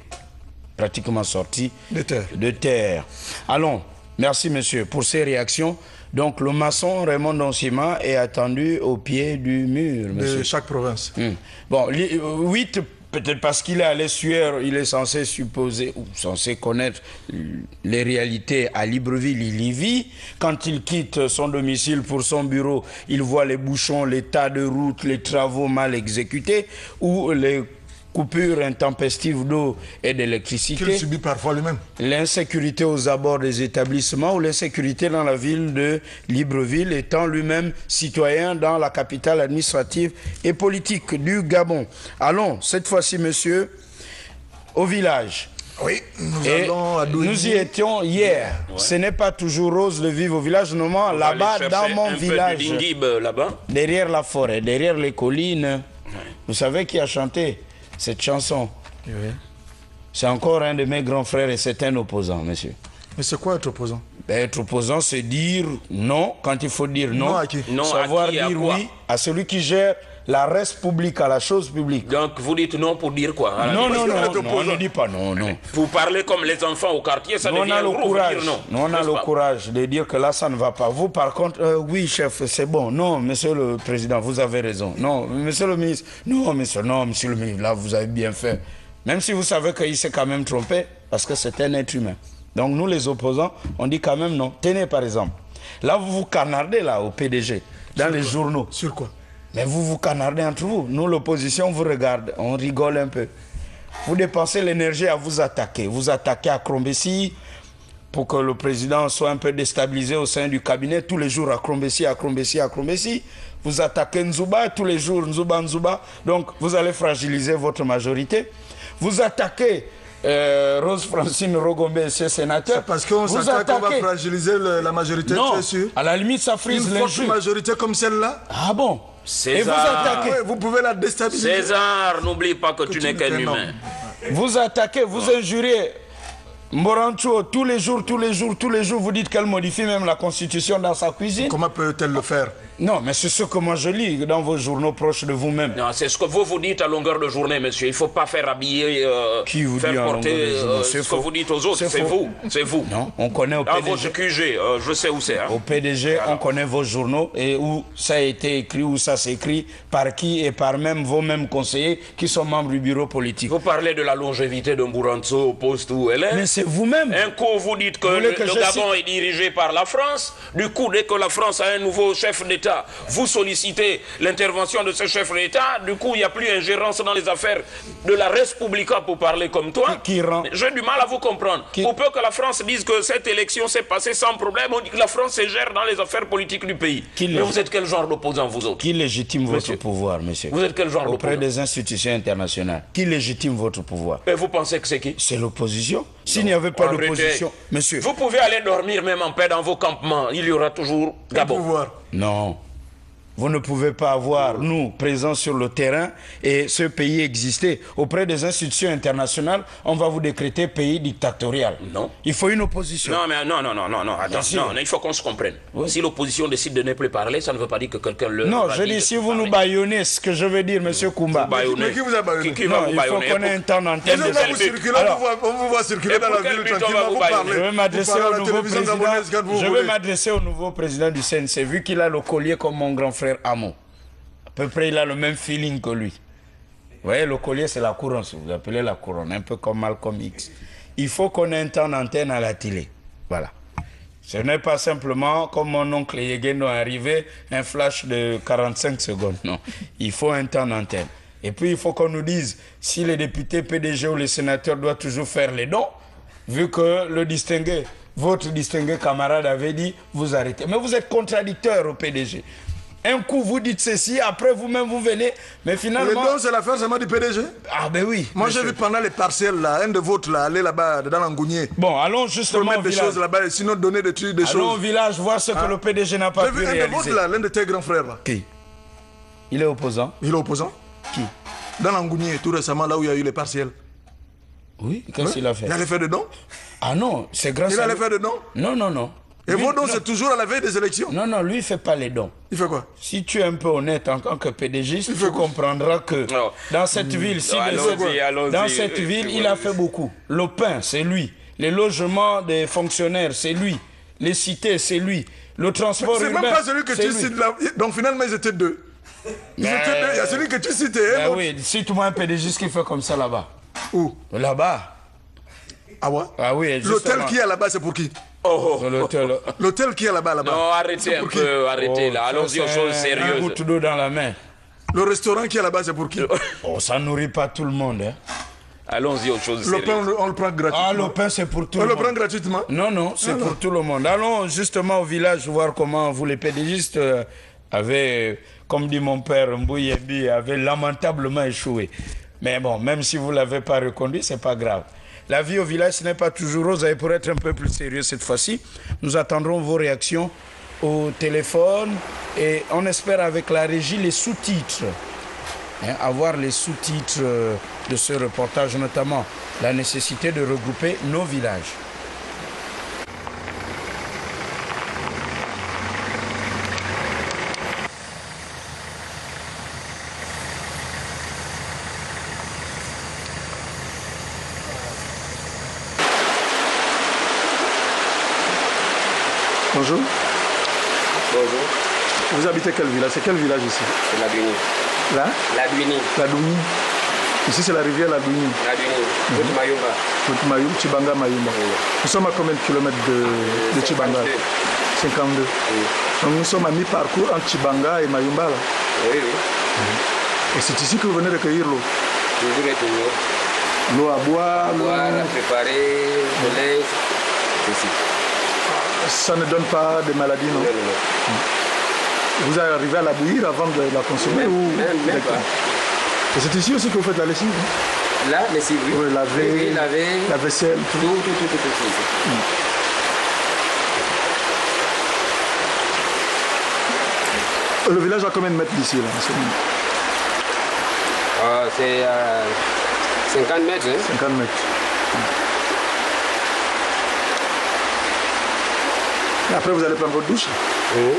pratiquement sortie de terre. Allons, merci monsieur pour ces réactions. Donc le maçon Raymond Donsima est attendu au pied du mur, monsieur. De chaque province. Bon, 8 peut-être parce qu'il est à l'estuaire, il est censé supposer ou censé connaître les réalités à Libreville, il y vit. Quand il quitte son domicile pour son bureau, il voit les bouchons, les tas de routes, les travaux mal exécutés ou les coupures intempestives d'eau et d'électricité. Qu'il subit parfois lui-même. L'insécurité aux abords des établissements ou l'insécurité dans la ville de Libreville, étant lui-même citoyen dans la capitale administrative et politique du Gabon. Allons, cette fois-ci, monsieur, au village. Oui, nous y étions hier. Ouais. Ce n'est pas toujours rose de vivre au village. Normalement, là-bas, dans mon village, derrière la forêt, derrière les collines, vous savez qui a chanté cette chanson? Oui. C'est encore un de mes grands frères et c'est un opposant, monsieur. Mais c'est quoi être opposant? Être opposant, c'est dire non quand il faut dire non. Non à qui? Non, savoir dire oui à celui qui gère la res publica, la chose publique. Donc vous dites non pour dire quoi? Non, on ne dit pas non, non. Vous parlez comme les enfants au quartier, ça devient gros, vous dire non. Nous, on a le courage de dire que là, ça ne va pas. Vous, par contre, oui, chef, c'est bon. Non, monsieur le président, vous avez raison. Non, monsieur le ministre, non, monsieur le ministre, là, vous avez bien fait. Même si vous savez qu'il s'est quand même trompé, parce que c'est un être humain. Donc nous, les opposants, on dit quand même non. Tenez, par exemple, là, vous vous canardez, là, au PDG, dans les journaux. Sur quoi? Mais vous canardez entre vous. Nous, l'opposition, vous regarde, on rigole un peu. Vous dépensez l'énergie à vous attaquer. Vous attaquez à Krombessi pour que le président soit un peu déstabilisé au sein du cabinet. Tous les jours à Krombessi, à Krombessi, à Krombessi. Vous attaquez Nzouba tous les jours, Nzouba. Donc, vous allez fragiliser votre majorité. Vous attaquez Rose Francine Rogombe, ce sénateur. C'est parce qu'on s'attaque qu'on va fragiliser la majorité, non, tu es sûr? À la limite, ça frise les jeux. Une majorité comme celle-là? Ah bon? César, et vous attaquez. Ouais, vous pouvez la déstabiliser. César, n'oublie pas que tu n'es qu'un humain. Vous attaquez, vous injuriez Morancho tous les jours, vous dites qu'elle modifie même la constitution dans sa cuisine. Comment peut-elle le faire? Non, mais c'est ce que moi je lis dans vos journaux proches de vous-même. Non, c'est ce que vous dites à longueur de journée, monsieur. Il ne faut pas faire habiller, qui vous faire dit porter ce que vous dites aux autres. C'est vous, c'est vous. Non, on connaît au PDG. Ah, votre QG, je sais où c'est. Hein. Au PDG, on connaît vos journaux et où ça a été écrit, où ça s'écrit, par qui et par même vos mêmes conseillers qui sont membres du bureau politique. Vous parlez de la longévité de Mburanso au poste où elle est. Mais c'est vous-même. Un coup, vous dites que le Gabon est dirigé par la France. Du coup, dès que la France a un nouveau chef d'État, vous sollicitez l'intervention de ce chef d'État. Du coup, il n'y a plus ingérence dans les affaires de la res publica pour parler comme toi. J'ai du mal à vous comprendre. Pour peu que la France dise que cette élection s'est passée sans problème, on dit que la France se gère dans les affaires politiques du pays. Mais vous êtes quel genre d'opposant, vous autres? Qui légitime votre pouvoir, monsieur? Vous êtes quel genre d'opposant? Auprès des institutions internationales. Qui légitime votre pouvoir? Et vous pensez que c'est qui? C'est l'opposition. S'il n'y avait pas d'opposition, monsieur... Vous pouvez aller dormir même en paix dans vos campements. Il y aura toujours Gabon. Pouvoir. Non. Vous ne pouvez pas avoir, nous, présents sur le terrain et ce pays exister. Auprès des institutions internationales, on va vous décréter pays dictatorial. Non. Il faut une opposition. Non, mais non, attends, non, il faut qu'on se comprenne. Oui. Si l'opposition décide de ne plus parler, ça ne veut pas dire que quelqu'un le... Non, je dis, si vous nous baïonnez, ce que je veux dire, monsieur Koumba. Mais qui vous a baïonné? Qui va vous baïonner? Il faut qu'on ait un temps d'antenne. On vous voit circuler dans la ville tranquillement, vous parlez. Je vais m'adresser au nouveau président du CNC, vu qu'il a le collier comme mon grand frère Amo. À peu près, il a le même feeling que lui. Vous voyez, le collier, c'est la couronne, vous appelez la couronne, un peu comme Malcolm X. Il faut qu'on ait un temps d'antenne à la télé. Voilà. Ce n'est pas simplement, comme mon oncle Yegeno est arrivé, un flash de 45 secondes. Non. Il faut un temps d'antenne. Et puis, il faut qu'on nous dise si les députés PDG ou les sénateurs doivent toujours faire les dons, vu que le distingué, votre distingué camarade avait dit, vous arrêtez. Mais vous êtes contradicteur au PDG. Un coup, vous dites ceci, après vous-même, vous venez, mais finalement... Les dons, c'est l'affaire seulement du PDG? Ah ben oui. Moi, j'ai vu pendant les partiels, là, un de vôtres, là, aller là-bas, dans l'Angounier. Bon, allons justement au village. Des choses là-bas, sinon donner des choses. Allons au village, voir ce que le PDG n'a pas pu réaliser. J'ai vu un de vôtres, là, l'un de tes grands frères, là. Qui? Il est opposant. Il est opposant? Qui? Dans l'Angounier, tout récemment, là où il y a eu les partiels. Oui, qu'est-ce qu'il a fait? Il allait faire des dons? Ah non, c'est grâce à... Il allait faire des dons? Non. Et vos dons, c'est toujours à la veille des élections? Non, lui, il ne fait pas les dons. Il fait quoi? Si tu es un peu honnête en tant que PDG, tu comprendras que dans cette ville, il a fait beaucoup. Le pain, c'est lui. Les logements des fonctionnaires, c'est lui. Les cités, c'est lui. Le transport urbain, c'est même pas celui que tu cites là. Donc finalement, ils étaient deux. Il y a celui que tu citais. Oui, cite-moi un PDG qui fait comme ça là-bas. Où? Là-bas. Ah ouais? Ah oui, l'hôtel qui est là-bas, c'est pour qui? L'hôtel qui est là-bas. Non, arrêtez un peu, arrêtez là. Allons-y aux choses sérieuses. Un goutte d'eau dans la main. Le restaurant qui est là-bas, c'est pour qui? Ça nourrit pas tout le monde. Hein. Allons-y aux choses sérieuses. Le pain, on le prend gratuitement. Ah, le pain, c'est pour tout le monde. On le prend gratuitement? Non, c'est pour tout le monde. Allons justement au village voir comment vous, les pédégistes, avez, comme dit mon père, Mbouyebi, avez lamentablement échoué. Mais bon, même si vous ne l'avez pas reconduit, ce n'est pas grave. La vie au village, ce n'est pas toujours rose. Et pour être un peu plus sérieux cette fois-ci, nous attendrons vos réactions au téléphone et on espère avec la régie les sous-titres. Avoir les sous-titres de ce reportage, notamment la nécessité de regrouper nos villages. Bonjour. Bonjour. Vous habitez quel village? C'est quel village ici? C'est la Douini. Là? La Douini. La Douini. Ici, c'est la rivière La Douini. La Douini. Route Mayumba. Route Mayumba, Tchibanga, Mayumba. Oui. Nous sommes à combien de kilomètres de Tchibanga? 52. Oui. Donc nous sommes à mi-parcours entre Tchibanga et Mayumba. Là. Oui, oui. Et c'est ici que vous venez recueillir l'eau? Toujours et toujours. L'eau à boire, à préparer, le lait, ici. Ça ne donne pas de maladies, non? Non. Vous arrivez à la bouillir avant de la consommer même pas. Et c'est ici aussi que vous faites la lessive? La lessive, oui. Oui, laver, la vaisselle, tout. Le village a combien de mètres d'ici, là? C'est 50 mètres. Hein? 50 mètres. Et après, vous allez prendre votre douche? Oui.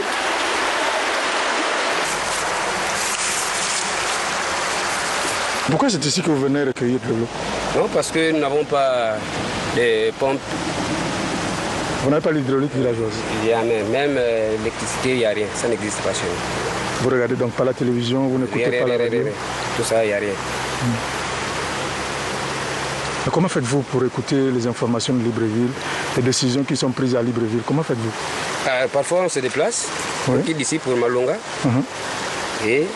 Pourquoi c'est ici que vous venez recueillir de l'eau? Non, parce que nous n'avons pas de pompes. Vous n'avez pas l'hydraulique villageoise? Il y a même l'électricité, il n'y a rien. Ça n'existe pas chez nous. Vous regardez donc pas la télévision, vous n'écoutez pas la radio? Tout ça, il n'y a rien. Mais comment faites-vous pour écouter les informations de Libreville, les décisions qui sont prises à Libreville? Comment faites-vous? Parfois, on se déplace. On quitte d'ici pour Malonga. Et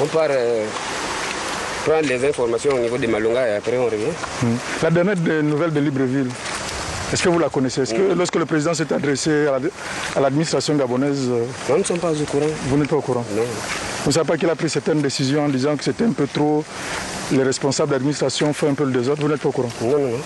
on part prendre les informations au niveau de Malonga et après on revient. La dernière nouvelle de Libreville, est-ce que vous la connaissez? Est-ce que lorsque le président s'est adressé à l'administration gabonaise... Nous ne sommes pas au courant. Vous n'êtes pas au courant? Non. Vous ne savez pas qu'il a pris certaines décisions en disant que c'était un peu trop... Les responsables d'administration font un peu le désordre. Vous n'êtes pas au courant? Non, non, non.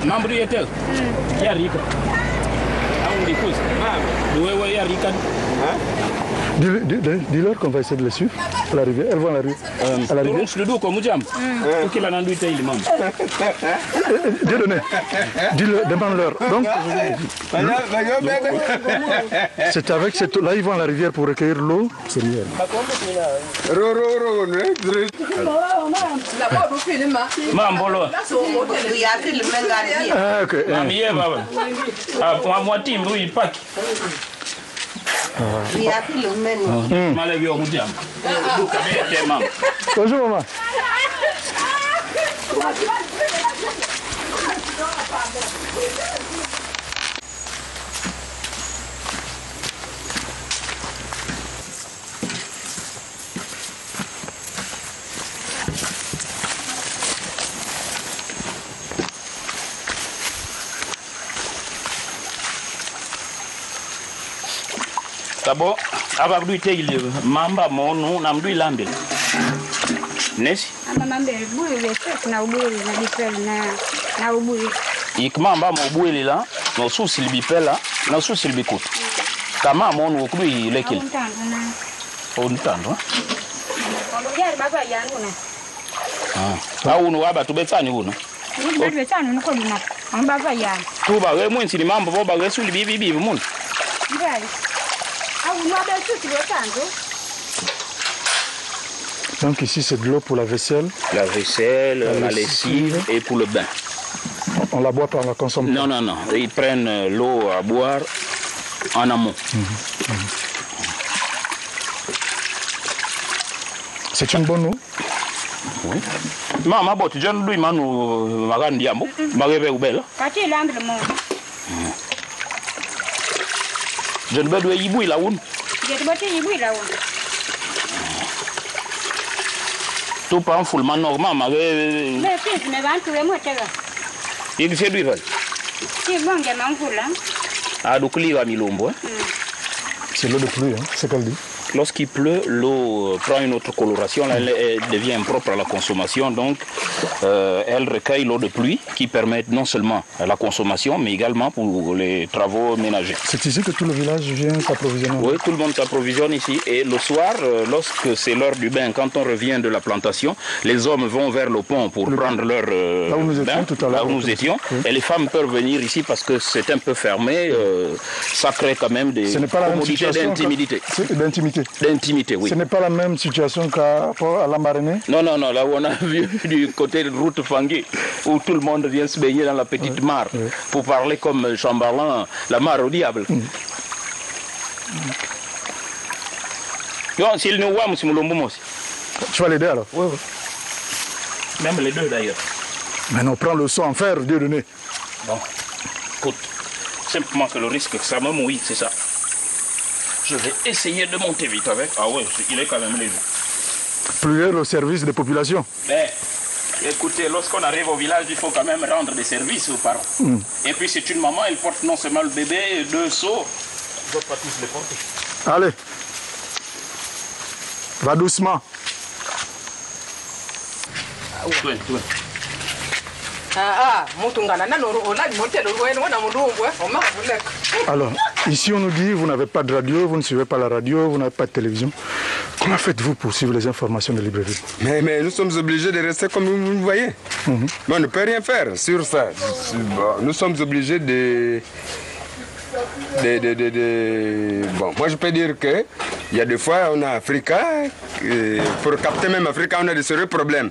Mambo yetel ya rika on dépose ouais ya rika. Dis-leur qu'on va essayer de les suivre à l'arrivée. Elles vont à la rue. À la rivière. Le dos comme Moudjam. Ok, la nandu était il même. Dis-leur, demande-leur. Donc, c'est avec cette eau-là, ils vont à la rivière pour recueillir l'eau. C'est réel. Mambolo. Ah, ok. Mamie, baba. À moitié, il pack. Bonjour maman. D'abord, avant de dire mamba monu na mdu ilambe. Nesi? Mambe bui vete na ubuli na bipela na ubuli. Ikmamba mo bueli la, no susi libipela, na susi libikuta. Kama monu okui lekile. On tando. Ah, uno waba tubetsani uno. Tuba we mwensi ni mambo boba we suli bibi mun. Donc ici c'est de l'eau pour la vaisselle. La vaisselle, la lessive et pour le bain. On la boit pas, on la consomme pas. Non, non, non. Ils prennent l'eau à boire en amont. C'est une bonne eau? Oui. Maman, tu jeune lui manu magan diambo, magebe ubela. Je ne veux pas y bouiller la une. Tout pas en full man normal, magebe. Il fait du vol. Ah, donc il va milombo. C'est l'eau de pluie, hein? C'est qu'elle dit. Lorsqu'il pleut, l'eau prend une autre coloration, elle devient impropre à la consommation, donc elle recueille l'eau de pluie qui permet non seulement la consommation, mais également pour les travaux ménagers. C'est ici que tout le village vient s'approvisionner? Oui, tout le monde s'approvisionne ici. Et le soir, lorsque c'est l'heure du bain, quand on revient de la plantation, les hommes vont vers le pont pour prendre leur là où nous étions bain, tout à l'heure. là où nous étions. Oui. Et les femmes peuvent venir ici parce que c'est un peu fermé, ça crée quand même des commodités d'intimité. D'intimité, oui. Ce n'est pas la même situation qu'à Lambaréné? Non, non, non, là où on a vu du côté de route Fangué, où tout le monde vient se baigner dans la petite mare, pour parler comme Chamberlain, la mare au diable. S'il nous voit, monsieur Moulombo aussi. Tu vas l'aider alors? Oui, oui. Même les deux d'ailleurs. Mais on prend le son en fer, Dieu donné. Bon, écoute, simplement que le risque que ça me mouille, c'est ça. Je vais essayer de monter vite avec. Ah ouais, il est quand même léger. Plus au service des populations. Mais, écoutez, lorsqu'on arrive au village, il faut quand même rendre des services aux parents. Et puis c'est une maman, elle porte non seulement le bébé, 2 seaux. Je ne dois pas tous les porter. Allez. Va doucement. Ah ouais, ouais. Alors, ici on nous dit, vous n'avez pas de radio, vous ne suivez pas la radio, vous n'avez pas de télévision. Comment faites-vous pour suivre les informations de Libreville? Mais nous sommes obligés de rester comme vous le voyez. Mais on ne peut rien faire sur ça. Nous sommes obligés de... Bon, moi je peux dire que il y a des fois on a Africa, pour capter même Africa on a de sérieux problèmes.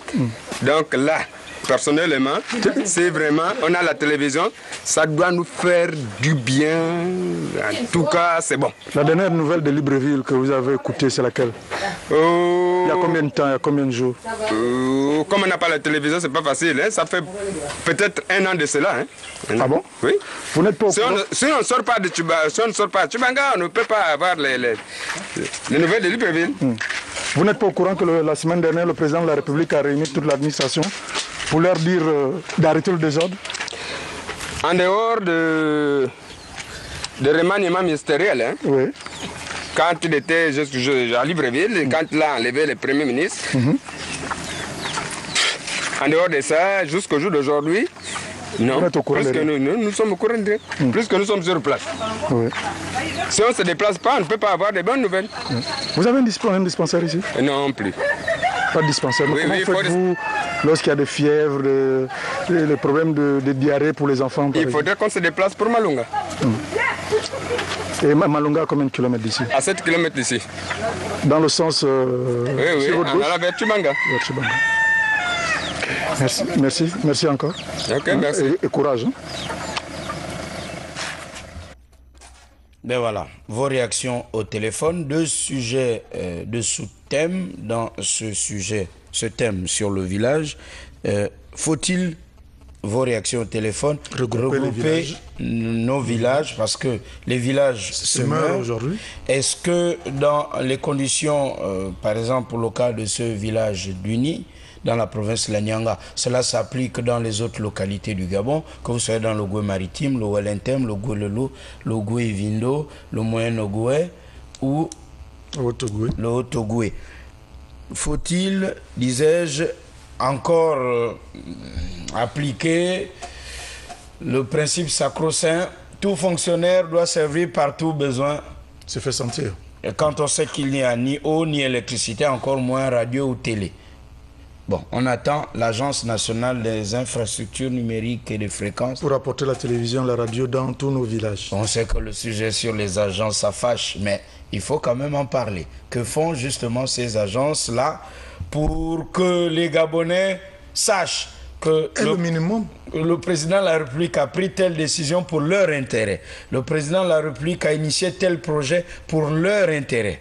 Donc là, personnellement, c'est vraiment, on a la télévision, ça doit nous faire du bien. En tout cas, c'est bon. La dernière nouvelle de Libreville que vous avez écoutée, c'est laquelle? Il y a combien de temps, il y a combien de jours? Comme on n'a pas la télévision, c'est pas facile. Hein? Ça fait peut-être 1 an de cela. Hein? Ah bon? Oui. Vous n'êtes pas au courant? Si on ne sort pas de Tchibanga, on ne peut pas avoir les nouvelles de Libreville. Vous n'êtes pas au courant que la semaine dernière, le président de la République a réuni toute l'administration pour leur dire d'arrêter le désordre? En dehors de remaniement ministériel, hein, oui. Quand il était à Libreville, quand il a enlevé le Premier ministre, en dehors de ça, jusqu'au jour d'aujourd'hui, non, plus que nous sommes au courant de plus que nous sommes sur place. Oui. Si on ne se déplace pas, on ne peut pas avoir de bonnes nouvelles. Vous avez un dispensaire ici? Non plus. Pas de dispensaire. Oui, comment faites-vous lorsqu'il y a des fièvres, des problèmes de diarrhée pour les enfants? Il faudrait qu'on se déplace pour Malunga. Et Malunga, à combien de kilomètres d'ici? À 7 kilomètres d'ici. Dans le sens... oui, on a vers Tchibanga. Merci encore. Ok, merci. Et courage. Hein? Ben voilà, vos réactions au téléphone, 2 sujets de sous-thèmes dans ce thème sur le village. Faut-il, vos réactions au téléphone, regrouper nos villages, parce que les villages se meurent aujourd'hui? Est-ce que dans les conditions, par exemple pour le cas de ce village d'Uni, dans la province de la Nyanga, cela s'applique dans les autres localités du Gabon, que vous soyez dans le Goué maritime, le Welentem, le Goué Lelo, le Goué Vindo, le Moyen Ogoué ou le Haut-Ogoué. Faut-il, disais-je, encore appliquer le principe sacro-saint, tout fonctionnaire doit servir par tout besoin Se fait sentir. Et quand on sait qu'il n'y a ni eau, ni électricité, encore moins radio ou télé. Bon, on attend l'Agence nationale des infrastructures numériques et des fréquences. Pour apporter la télévision, la radio dans tous nos villages. On sait que le sujet sur les agences, ça fâche, mais il faut quand même en parler. Que font justement ces agences-là pour que les Gabonais sachent que le président de la République a pris telle décision pour leur intérêt. Le président de la République a initié tel projet pour leur intérêt.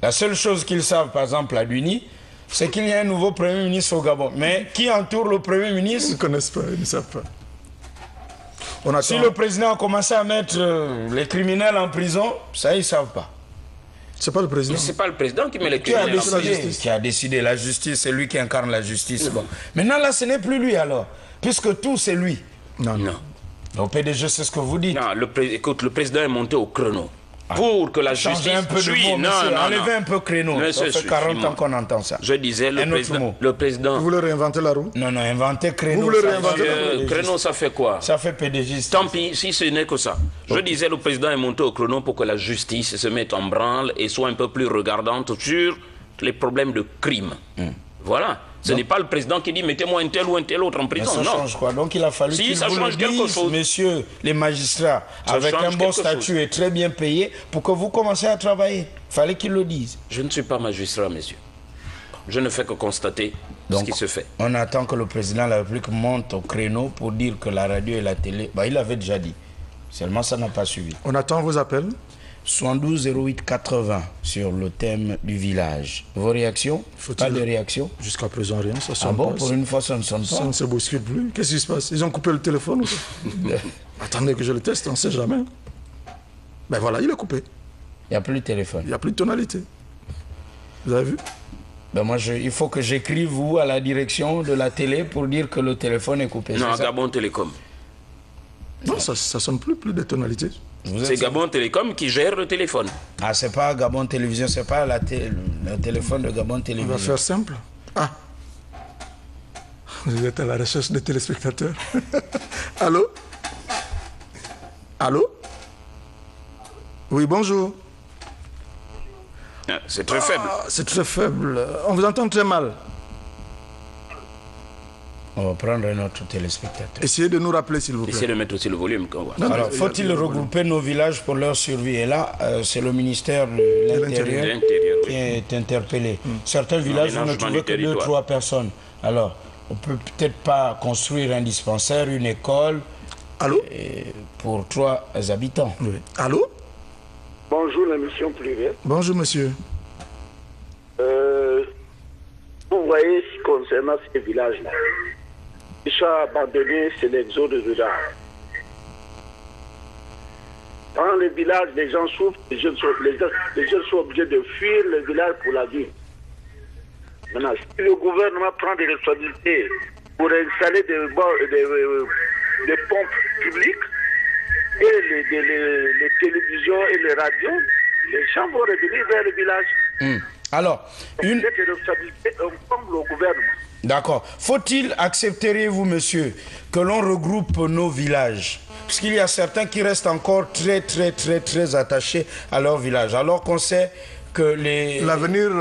La seule chose qu'ils savent, par exemple, à l'UNI, c'est qu'il y a un nouveau Premier ministre au Gabon. Mais qui entoure le Premier ministre? Ils ne connaissent pas, ils ne savent pas. Si le président a commencé à mettre les criminels en prison, ça, ils ne savent pas. C'est pas le président. C'est pas le président qui met les criminels en prison. Qui a décidé la justice, c'est lui qui incarne la justice. Bon. Maintenant, là, ce n'est plus lui, alors. Puisque tout, c'est lui. Non. Au PDG, c'est ce que vous dites. Non, écoute, le président est monté au créneau. Pour que la justice un peu de mots, enlevez un peu créneau. Ça fait 40 ans qu'on entend ça. Je disais, le président... Vous voulez réinventer la roue? Non, inventer créneau. Vous voulez réinventer la roue? Créneau, ça fait quoi? Ça fait PDG. Tant pis, si ce n'est que ça. Je disais, le président est monté au créneau pour que la justice se mette en branle et soit un peu plus regardante sur les problèmes de crime. Voilà. Ce n'est pas le président qui dit mettez-moi un tel ou un tel autre en prison. Mais ça change quoi? Donc il a fallu qu'il vous le dise, messieurs les magistrats, avec un bon statut et très bien payé, pour que vous commenciez à travailler. Il fallait qu'il le dise. Je ne suis pas magistrat, messieurs. Je ne fais que constater ce qui se fait. On attend que le président de la République monte au créneau pour dire que la radio et la télé... il l'avait déjà dit. Seulement, ça n'a pas suivi. On attend vos appels. 72 08 80 sur le thème du village. Vos réactions? Pas de réactions? Jusqu'à présent, rien. Ça sonne pas. Pour une fois, ça ne sonne pas. Ça ne se bouscule plus. Qu'est-ce qui se passe? Ils ont coupé le téléphone ou quoi? Attendez que je le teste, on ne sait jamais. Ben voilà, il est coupé. Il n'y a plus de téléphone. Il n'y a plus de tonalité. Vous avez vu? Ben moi, il faut que j'écrive, vous, à la direction de la télé pour dire que le téléphone est coupé. Non, Gabon Télécom. Non, ça ne sonne plus de tonalité. C'est Gabon Télécom qui gère le téléphone. Ah, c'est pas Gabon Télévision, c'est pas le téléphone de Gabon Télévision. On va faire simple. Ah, vous êtes à la recherche des téléspectateurs. Allô? Allô? Oui, bonjour. C'est très faible. C'est très faible. On vous entend très mal. On va prendre un autre téléspectateur. Essayez de nous rappeler, s'il vous plaît. Essayez de mettre aussi le volume. Alors, faut-il regrouper nos villages pour leur survie? Et là, c'est le ministère de l'Intérieur qui est interpellé. Certains villages vont ne trouver que 2-3 personnes. Alors, on ne peut peut-être pas construire un dispensaire, une école. Allô? Pour 3 habitants. Oui. Allô? Bonjour, l'émission privée. Bonjour, monsieur. Vous voyez, concernant ces villages-là, ils sont abandonnés, c'est l'exode rural. Dans les villages, les gens souffrent, les jeunes sont obligés de fuir le village pour la vie. Maintenant, si le gouvernement prend des responsabilités pour installer des pompes publiques et les télévisions et les radios, les gens vont revenir vers le village. Alors, cette responsabilité incombe au gouvernement. D'accord. Faut-il, accepteriez-vous, monsieur, que l'on regroupe nos villages? Parce qu'il y a certains qui restent encore très attachés à leur village, alors qu'on sait que l'avenir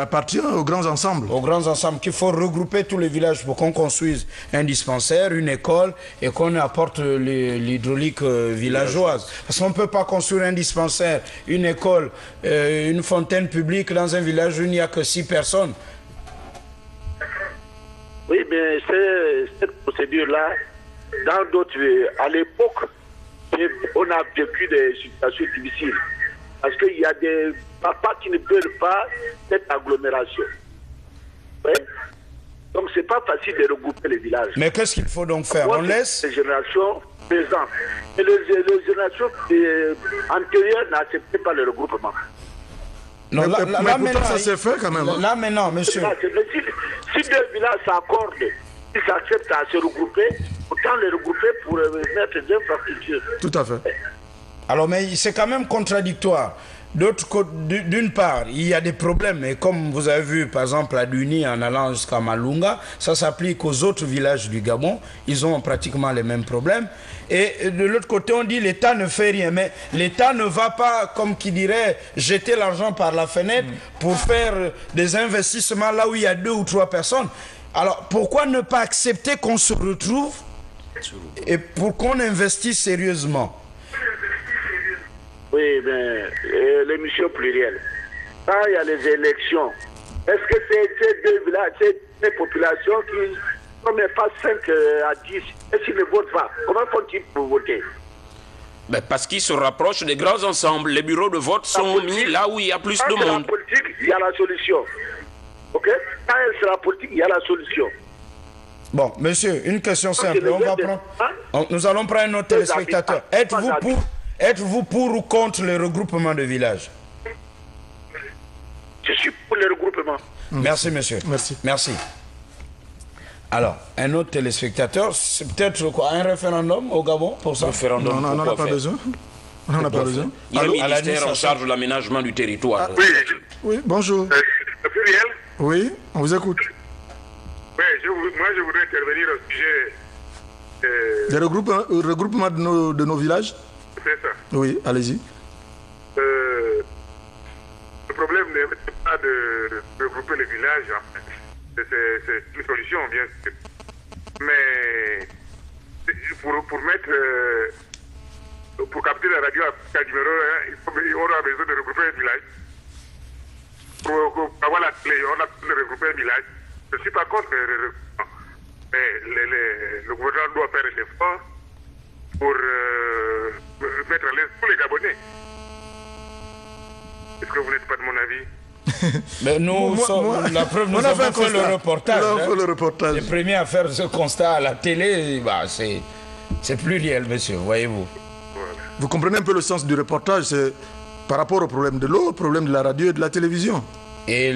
appartient aux grands ensembles. Aux grands ensembles, qu'il faut regrouper tous les villages pour qu'on construise un dispensaire, une école et qu'on apporte l'hydraulique villageoise. Parce qu'on ne peut pas construire un dispensaire, une école, une fontaine publique dans un village où il n'y a que 6 personnes. Oui, mais cette procédure-là, dans d'autres, à l'époque, on a vécu des situations difficiles. Parce qu'il y a des papas qui ne veulent pas cette agglomération. Oui? Donc, ce n'est pas facile de regrouper les villages. Mais qu'est-ce qu'il faut donc faire? On laisse les générations présentes. Et les générations antérieures n'acceptaient pas le regroupement. Non, là maintenant, ça s'est fait quand même. Là maintenant, monsieur. Si 2 villages s'accordent, ils s'acceptent à se regrouper, autant les regrouper pour mettre des infrastructures. Tout à fait. Alors, mais c'est quand même contradictoire. d'une part, il y a des problèmes, et comme vous avez vu, par exemple, à Duni, en allant jusqu'à Malunga, ça s'applique aux autres villages du Gabon, ils ont pratiquement les mêmes problèmes. Et de l'autre côté, on dit l'État ne fait rien, mais l'État ne va pas, comme qui dirait, jeter l'argent par la fenêtre pour faire des investissements là où il y a 2 ou 3 personnes. Alors, pourquoi ne pas accepter qu'on se retrouve et pour qu'on investisse sérieusement? Oui, mais l'émission plurielle. Quand il y a les élections, est-ce que c'est ces 2 villages, ces populations qui, comme elles passent 5 à 10, est-ce qu'ils ne votent pas? Comment font-ils pour voter? Ben parce qu'ils se rapprochent des grands ensembles. Les bureaux de vote sont mis là où il y a plus de monde. La politique, il y a la solution. Ok? Quand c'est la politique, il y a la solution. Bon, monsieur, une question simple. Nous allons prendre notre téléspectateur. Êtes-vous pour ou contre le regroupement de villages? Je suis pour le regroupement. Merci, monsieur. Merci. Alors, un autre téléspectateur, c'est peut-être quoi, un référendum au Gabon pour ça? Non, on n'en a pas besoin. On n'en a pas besoin. Il y a un ministère en charge de l'aménagement du territoire. Oui, bonjour. Pluriel? Oui, on vous écoute. Oui, moi je voudrais intervenir au sujet... Des regroupements de nos villages? C'est ça. Oui, allez-y. Le problème n'est pas de regrouper les villages, en fait. C'est une solution, bien sûr. Mais pour mettre... pour capter la radio à numéro 1, on aura besoin de regrouper un village. Pour avoir la clé, on a besoin de regrouper un village. Je ne suis pas contre le regroupement. Mais le gouvernement doit faire un effort pour mettre à l'aise tous les Gabonais. Est-ce que vous n'êtes pas de mon avis? Mais la preuve, nous avons fait le reportage. Les premiers à faire ce constat à la télé, bah, c'est pluriel, monsieur, voyez-vous. Voilà. Vous comprenez un peu le sens du reportage, c'est par rapport au problème de l'eau, au problème de la radio et de la télévision. Et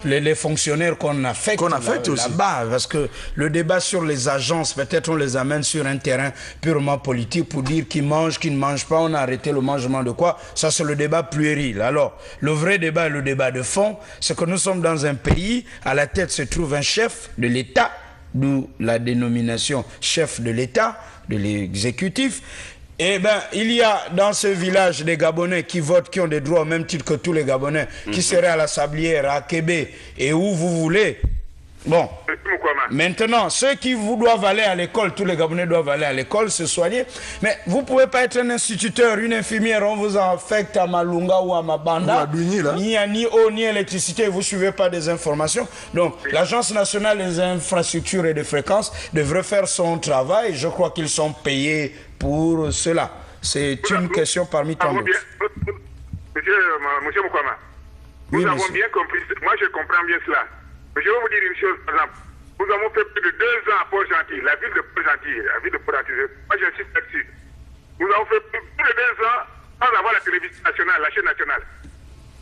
les fonctionnaires qu'on affecte là-bas, parce que le débat sur les agences, peut-être on les amène sur un terrain purement politique pour dire qui mange, qui ne mange pas, on a arrêté le mangement de quoi, ça c'est le débat puéril. Alors, le vrai débat et le débat de fond, c'est que nous sommes dans un pays, à la tête se trouve un chef de l'État, d'où la dénomination chef de l'État, de l'exécutif. Eh bien, il y a dans ce village des Gabonais qui votent, qui ont des droits au même titre que tous les Gabonais, qui seraient à la Sablière, à Kébé et où vous voulez. Bon, maintenant, ceux qui vous doivent aller à l'école, tous les Gabonais doivent aller à l'école, se soigner. Mais vous ne pouvez pas être un instituteur, une infirmière, on vous affecte à Malunga ou à Mabanda. Il n'y a ni eau ni électricité, vous ne suivez pas des informations. Donc, l'Agence nationale des infrastructures et des fréquences devrait faire son travail. Je crois qu'ils sont payés pour cela. C'est une question parmi tant d'autres. Monsieur Moukama, nous avons bien compris, moi je comprends bien cela. Mais je vais vous dire une chose, par exemple, nous avons fait plus de 2 ans à Port-Gentil, la ville de Port-Gentil, moi j'insiste là-dessus. Nous avons fait plus de 2 ans sans avoir la télévision nationale, la chaîne nationale.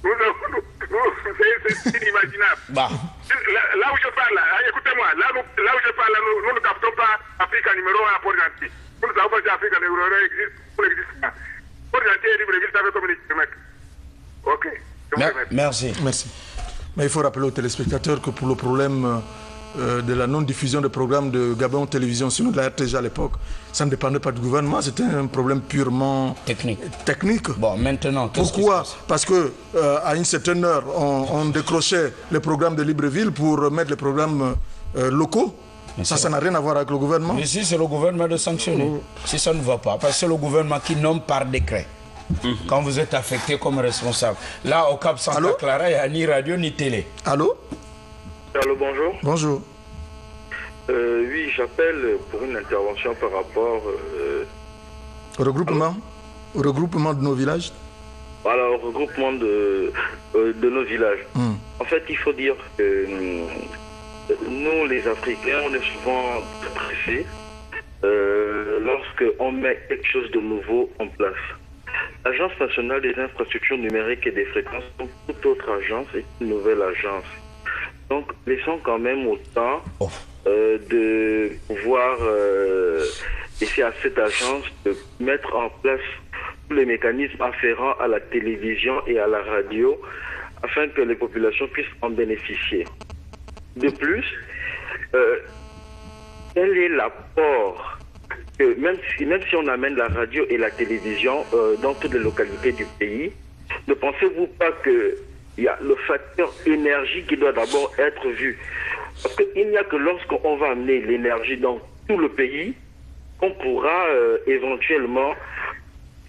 C'est inimaginable. Là où je parle, écoutez-moi, là où je parle, nous ne captons pas Afrique numéro 1 à Port-Gentil. Nous ne savons pas si Afrique numéro 1 existe pas. Port-Gentil est libre de ville, ça fait comme une kilomètre. Ok. Merci. Mais il faut rappeler aux téléspectateurs que pour le problème de la non-diffusion des programmes de Gabon Télévision, sinon de la RTG à l'époque, ça ne dépendait pas du gouvernement, c'était un problème purement technique. Bon, maintenant, pourquoi? Parce que à une certaine heure, on décrochait les programmes de Libreville pour mettre les programmes locaux. Ça n'a rien à voir avec le gouvernement. Mais si c'est le gouvernement de sanctionner, si ça ne va pas, parce que c'est le gouvernement qui nomme par décret. Quand vous êtes affecté comme responsable. Là, au Cap Santa Clara, il n'y a ni radio ni télé. Allô? Allô, bonjour. Bonjour. Oui, j'appelle pour une intervention par rapport... Regroupement de nos villages? Voilà, au regroupement de nos villages. En fait, il faut dire que nous, les Africains, on est souvent pressés lorsqu'on met quelque chose de nouveau en place. L'Agence nationale des infrastructures numériques et des fréquences, comme toute autre agence, est une nouvelle agence. Donc, laissons quand même autant de pouvoir laisser à cette agence de mettre en place tous les mécanismes afférents à la télévision et à la radio afin que les populations puissent en bénéficier. De plus, quel est l'apport que même si on amène la radio et la télévision dans toutes les localités du pays, ne pensez-vous pas qu'il y a le facteur énergie qui doit d'abord être vu? Parce qu'il n'y a que lorsqu'on va amener l'énergie dans tout le pays qu'on pourra éventuellement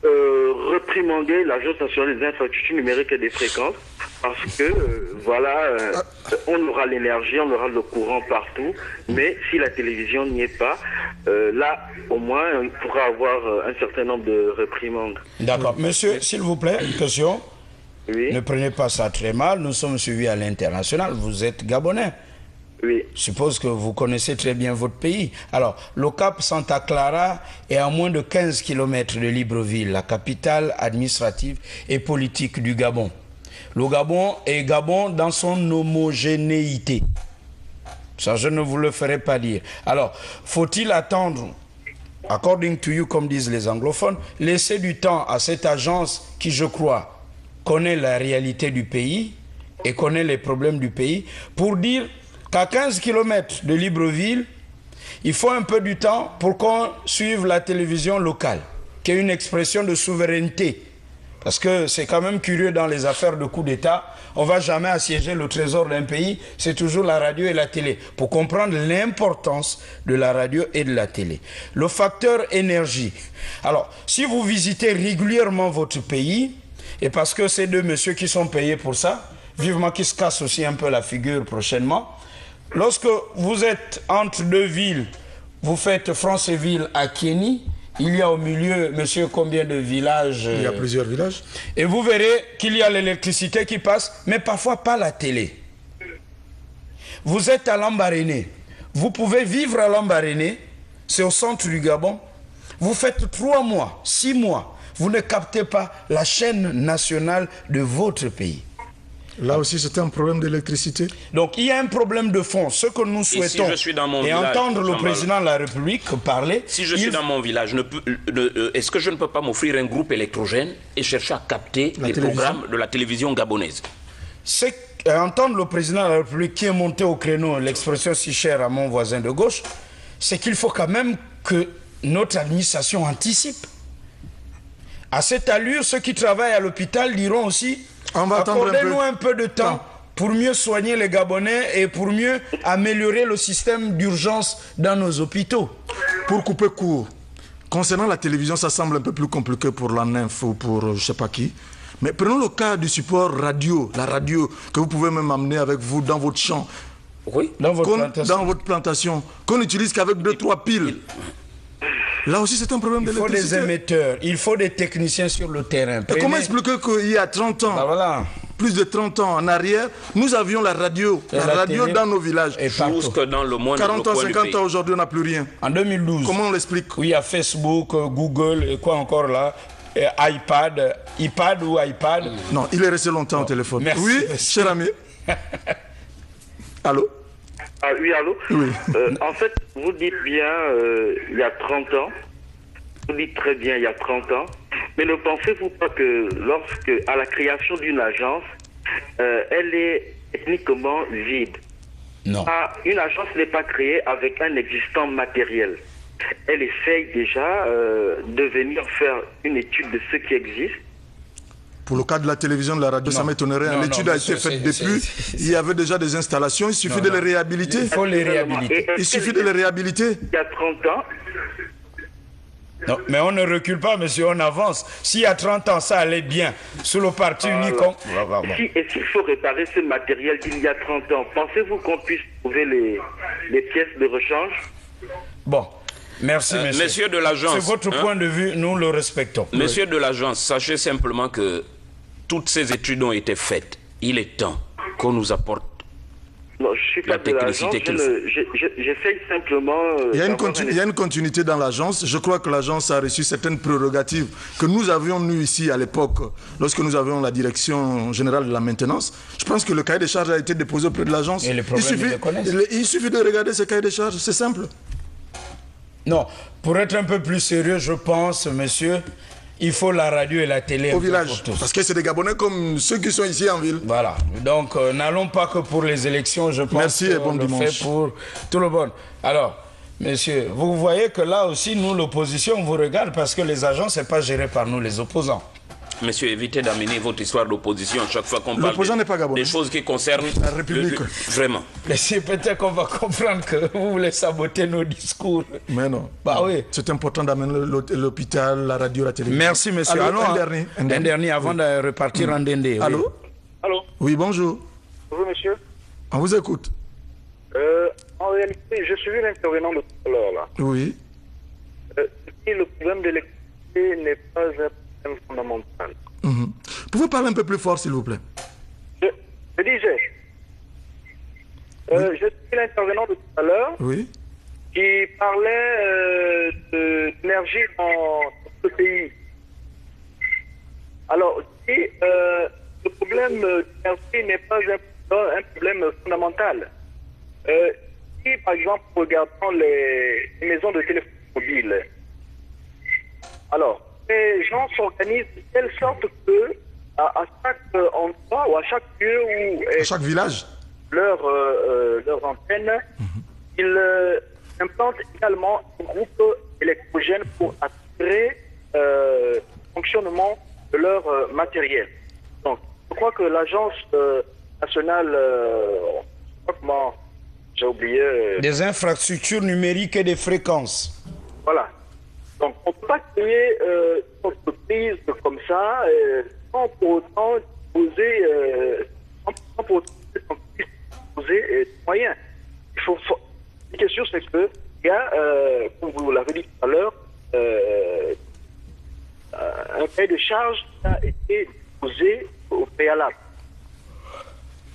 réprimander l'Agence nationale des infrastructures numériques et des fréquences, parce que on aura l'énergie, on aura le courant partout, mais si la télévision n'y est pas, là au moins on pourra avoir un certain nombre de réprimandes. D'accord. Monsieur, s'il vous plaît, une question. Oui. Ne prenez pas ça très mal, nous sommes suivis à l'international, vous êtes Gabonais. Oui. Je suppose que vous connaissez très bien votre pays. Alors, le Cap Santa Clara est à moins de 15 km de Libreville, la capitale administrative et politique du Gabon. Le Gabon est Gabon dans son homogénéité. Ça, je ne vous le ferai pas dire. Alors, faut-il attendre, according to you, comme disent les anglophones, laisser du temps à cette agence qui, je crois, connaît la réalité du pays et connaît les problèmes du pays, pour dire qu'à 15 km de Libreville, il faut un peu du temps pour qu'on suive la télévision locale, qui est une expression de souveraineté. Parce que c'est quand même curieux dans les affaires de coup d'État, on ne va jamais assiéger le trésor d'un pays, c'est toujours la radio et la télé, pour comprendre l'importance de la radio et de la télé. Le facteur énergie. Alors, si vous visitez régulièrement votre pays, et parce que c'est deux messieurs qui sont payés pour ça, vivement qu'ils se cassent aussi un peu la figure prochainement, lorsque vous êtes entre deux villes, vous faites Franceville à Kenny, il y a au milieu, monsieur, combien de villages? Il y a plusieurs villages. Et vous verrez qu'il y a l'électricité qui passe, mais parfois pas la télé. Vous êtes à Lambaréné. Vous pouvez vivre à Lambaréné, c'est au centre du Gabon. Vous faites 3 mois, 6 mois, vous ne captez pas la chaîne nationale de votre pays. Là aussi, c'est un problème d'électricité. Donc, il y a un problème de fond. Ce que nous souhaitons, entendre le président de la République parler... Si je suis dans mon village, est-ce que je ne peux pas m'offrir un groupe électrogène et chercher à capter les programmes de la télévision gabonaise? C'est entendre le président de la République qui est monté au créneau, l'expression si chère à mon voisin de gauche, c'est qu'il faut quand même que notre administration anticipe. À cette allure, ceux qui travaillent à l'hôpital diront aussi... Accordez-nous un peu de temps pour mieux soigner les Gabonais et pour mieux améliorer le système d'urgence dans nos hôpitaux. Pour couper court, concernant la télévision, ça semble un peu plus compliqué pour la NINF ou pour je ne sais pas qui. Mais prenons le cas du support radio, la radio que vous pouvez même amener avec vous dans votre champ. Oui, dans votre plantation. Qu'on n'utilise qu'avec 2-3 piles. Là aussi, c'est un problème d'électricité. Il faut des émetteurs, il faut des techniciens sur le terrain. Comment expliquer qu'il y a 30 ans, plus de 30 ans en arrière, nous avions la radio dans nos villages. Et jusque dans le monde, 40 ans, 50 ans, aujourd'hui, on n'a plus rien. En 2012. Comment on l'explique? Oui, il y a Facebook, Google, et quoi encore là, iPad ou iPad. Non, il est resté longtemps au téléphone. Merci. Oui, cher ami. Allô? Ah oui, allô? Oui. En fait, vous dites bien il y a 30 ans, vous dites très bien il y a 30 ans, mais ne pensez-vous pas que lorsque, à la création d'une agence, elle est techniquement vide? Non. Une agence n'est pas créée avec un existant matériel. Elle essaye déjà de venir faire une étude de ce qui existe. Pour le cas de la télévision, de la radio, ça m'étonnerait. L'étude a été faite depuis. Il y avait déjà des installations. Il suffit de les réhabiliter. Il faut les réhabiliter. Il suffit de les réhabiliter. Il y a 30 ans. Non, mais on ne recule pas, monsieur, on avance. S'il y a 30 ans, ça allait bien. Sous le parti unique. Et s'il faut réparer ce matériel d'il y a 30 ans, pensez-vous qu'on puisse trouver les pièces de rechange? Bon. Merci, monsieur. Monsieur de l'agence. C'est votre point de vue, nous le respectons. Monsieur de l'agence, sachez simplement que toutes ces études ont été faites. Il est temps qu'on nous apporte la technicité qu'il faut. J'essaye simplement... Il y a une continuité dans l'agence. Je crois que l'agence a reçu certaines prérogatives que nous avions, nous, ici, à l'époque, lorsque nous avions la direction générale de la maintenance. Je pense que le cahier des charges a été déposé auprès de l'agence. Et les problèmes, il suffit de regarder ce cahier des charges, c'est simple. Non, pour être un peu plus sérieux, je pense, monsieur, il faut la radio et la télé. Au village, parce que c'est des Gabonais comme ceux qui sont ici en ville. Voilà, donc n'allons pas que pour les élections, je pense. Merci et bon dimanche. Fait pour tout le monde. Alors, messieurs, vous voyez que là aussi, nous, l'opposition, vous regarde parce que les agents, c'est pas géré par nous, les opposants. Monsieur, évitez d'amener votre histoire d'opposition chaque fois qu'on parle des choses qui concernent la République. Vraiment. Mais c'est peut-être qu'on va comprendre que vous voulez saboter nos discours. Mais non. Bah oui. C'est important d'amener l'hôpital, la radio, la télévision. Merci, monsieur. Allô, un dernier avant de repartir en Dendé. Oui. Allô? Allô? Oui, bonjour. Bonjour, monsieur. On vous écoute. En réalité, je suis l'intervenant de tout à l'heure, là. Oui. Le problème de l'électricité n'est pas un problème fondamental. Pouvez parler un peu plus fort, s'il vous plaît? Je disais, je suis l'intervenant de tout à l'heure qui parlait de l'énergie dans ce pays. Alors, si le problème d'énergie n'est pas un problème fondamental, si par exemple, regardons les maisons de téléphone mobile, alors, les gens s'organisent de telle sorte que à chaque endroit ou à chaque lieu où... À chaque village leurs antennes, ils implantent également un groupe électrogène pour assurer le fonctionnement de leur matériel. Donc, je crois que l'agence nationale... comment j'ai oublié... des infrastructures numériques et des fréquences. Voilà. Donc, on ne peut pas créer une entreprise comme ça sans pour autant poser des moyens. La question, c'est que il y a, comme vous l'avez dit tout à l'heure, un cahier de charge qui a été posé au préalable.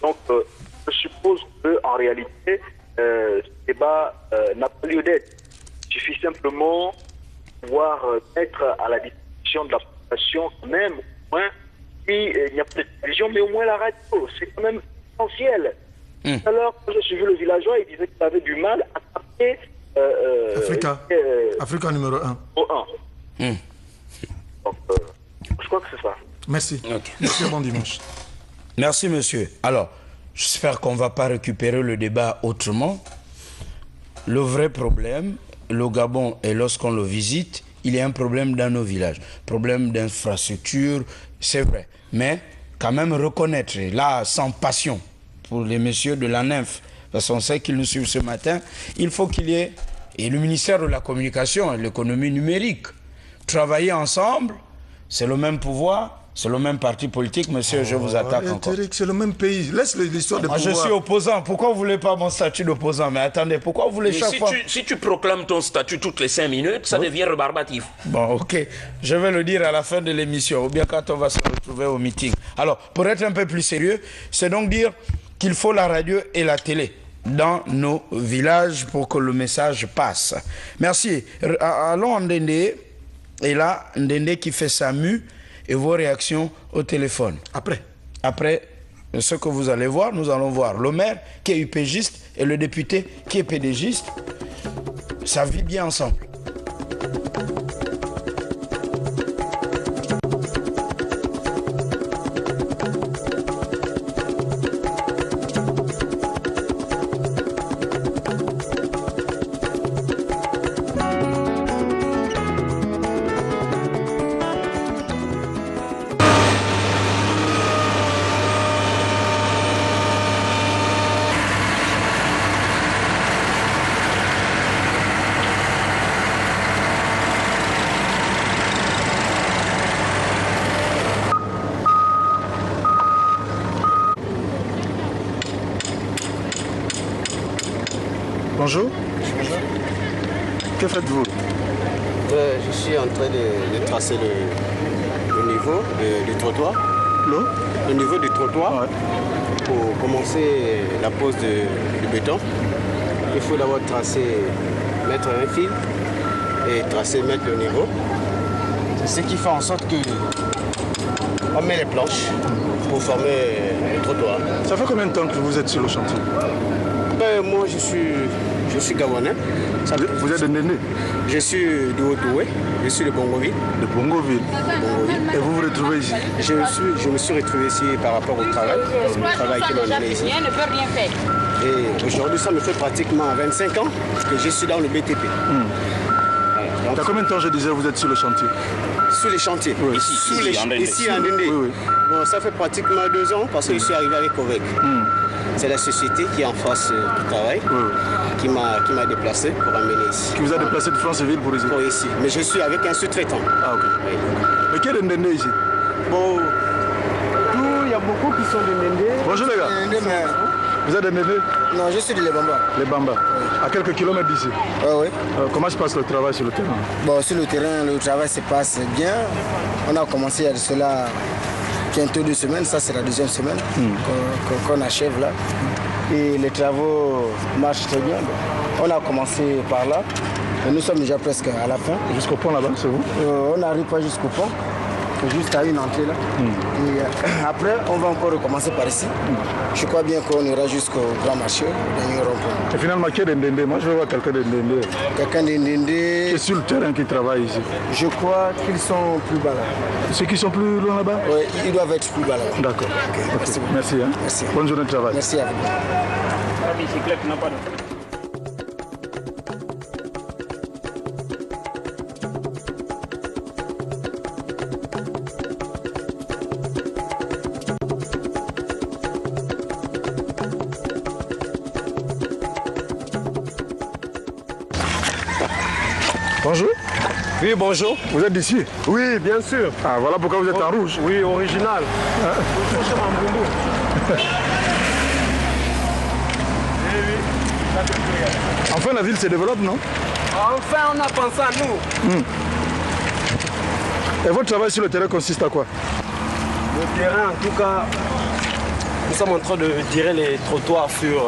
Donc, je suppose qu'en réalité, ce débat n'a pas lieu d'être. Il suffit simplement pouvoir mettre à la disposition de la population, même au moins, s'il n'y a pas de télévision, mais au moins la radio. C'est quand même essentiel. Tout à l'heure, quand j'ai suivi le villageois, il disait qu'il avait du mal à capter... Africa numéro 1. Au 1. Donc, je crois que c'est ça. Merci. Merci, bon dimanche. Merci, monsieur. Alors, j'espère qu'on ne va pas récupérer le débat autrement. Le vrai problème... Le Gabon, et lorsqu'on le visite, il y a un problème dans nos villages. Problème d'infrastructure, c'est vrai. Mais quand même reconnaître, là, sans passion, pour les messieurs de la nymphe, parce qu'on sait qu'ils nous suivent ce matin, il faut qu'il y ait, et le ministère de la Communication et de l'économie numérique, travailler ensemble, c'est le même pouvoir, c'est le même parti politique, monsieur, je vous attaque encore. C'est le même pays. Laisse l'histoire de pouvoir. Je suis opposant. Pourquoi vous ne voulez pas mon statut d'opposant? Mais attendez, pourquoi vous voulez chaque fois... Si tu proclames ton statut toutes les 5 minutes, ça devient rébarbatif. Bon, ok. Je vais le dire à la fin de l'émission, ou bien quand on va se retrouver au meeting. Alors, pour être un peu plus sérieux, c'est donc dire qu'il faut la radio et la télé dans nos villages pour que le message passe. Merci. Allons en Ndendé. Et là, Ndendé qui fait sa mue. Et vos réactions au téléphone. Après ce que vous allez voir, nous allons voir le maire qui est UPGiste et le député qui est PDGiste. Ça vit bien ensemble. Bonjour. Bonjour. Que faites-vous? Je suis en train de tracer le niveau du trottoir. Le niveau du trottoir. Pour commencer la pose du béton, il faut d'abord tracer, mettre un fil et tracer, mettre le niveau. C'est ce qui fait en sorte que on met les planches pour former le trottoir. Ça fait combien de temps que vous êtes sur le chantier? Moi, je Je suis Gabonais. Vous êtes de Ndendé? Je suis de Haut-Doué. Je suis de Bongoville. De Bongoville. Et vous vous retrouvez ici? Je me suis retrouvé ici par rapport au travail. C'est le travail qui m'a amené ici. Rien ne peut rien faire. Et aujourd'hui, ça me fait pratiquement 25 ans que je suis dans le BTP. Il y a combien de temps, je disais, vous êtes sur le chantier? Sur les chantiers, oui. Ici à Ndendé. Oui. Bon, ça fait pratiquement 2 ans parce que je suis arrivé avec Ovec. C'est la société qui est en face du travail qui m'a déplacé pour amener ici. Qui vous a déplacé de Franceville pour ici? Pour ici. Mais je suis avec un sous-traitant. Ah, ok. Oui. Mais qui est de Ndendé ici? Bon, il y a beaucoup qui sont de Ndendé. Bonjour les gars. Vous êtes de Ndendé? Non, je suis de Les Bamba. Les Bamba. Oui. À quelques kilomètres d'ici? Oui. Comment se passe le travail sur le terrain? Bon, sur le terrain, le travail se passe bien. On a commencé il y a de cela bientôt 2 semaines. Ça, c'est la 2e semaine qu'on achève là. Et les travaux marchent très bien. On a commencé par là. Et nous sommes déjà presque à la fin. Jusqu'au pont là-bas, c'est vous? On n'arrive pas jusqu'au pont. Juste à une entrée là. Et après, on va encore recommencer par ici. Je crois bien qu'on ira jusqu'au grand marché, dernier rond-point. Et finalement, qui est de Ndendé? Moi, je veux voir quelqu'un de Ndendé. Quelqu'un de Ndendé. Qui est sur le terrain qui travaille ici? Je crois qu'ils sont plus bas là. Ceux qui sont plus loin là-bas? Oui, ils doivent être plus bas là. D'accord. Okay. Merci beaucoup. Merci, hein. Merci. Bonne journée de travail. Merci à vous. La bicyclette n'a pas de... Bonjour. Oui, bonjour. Vous êtes d'ici? Oui, bien sûr. Ah, voilà pourquoi vous êtes en rouge. Oui, original. Enfin, la ville se développe, non? Enfin, on a pensé à nous. Et votre travail sur le terrain consiste à quoi? Le terrain, en tout cas, nous sommes en train de tirer les trottoirs sur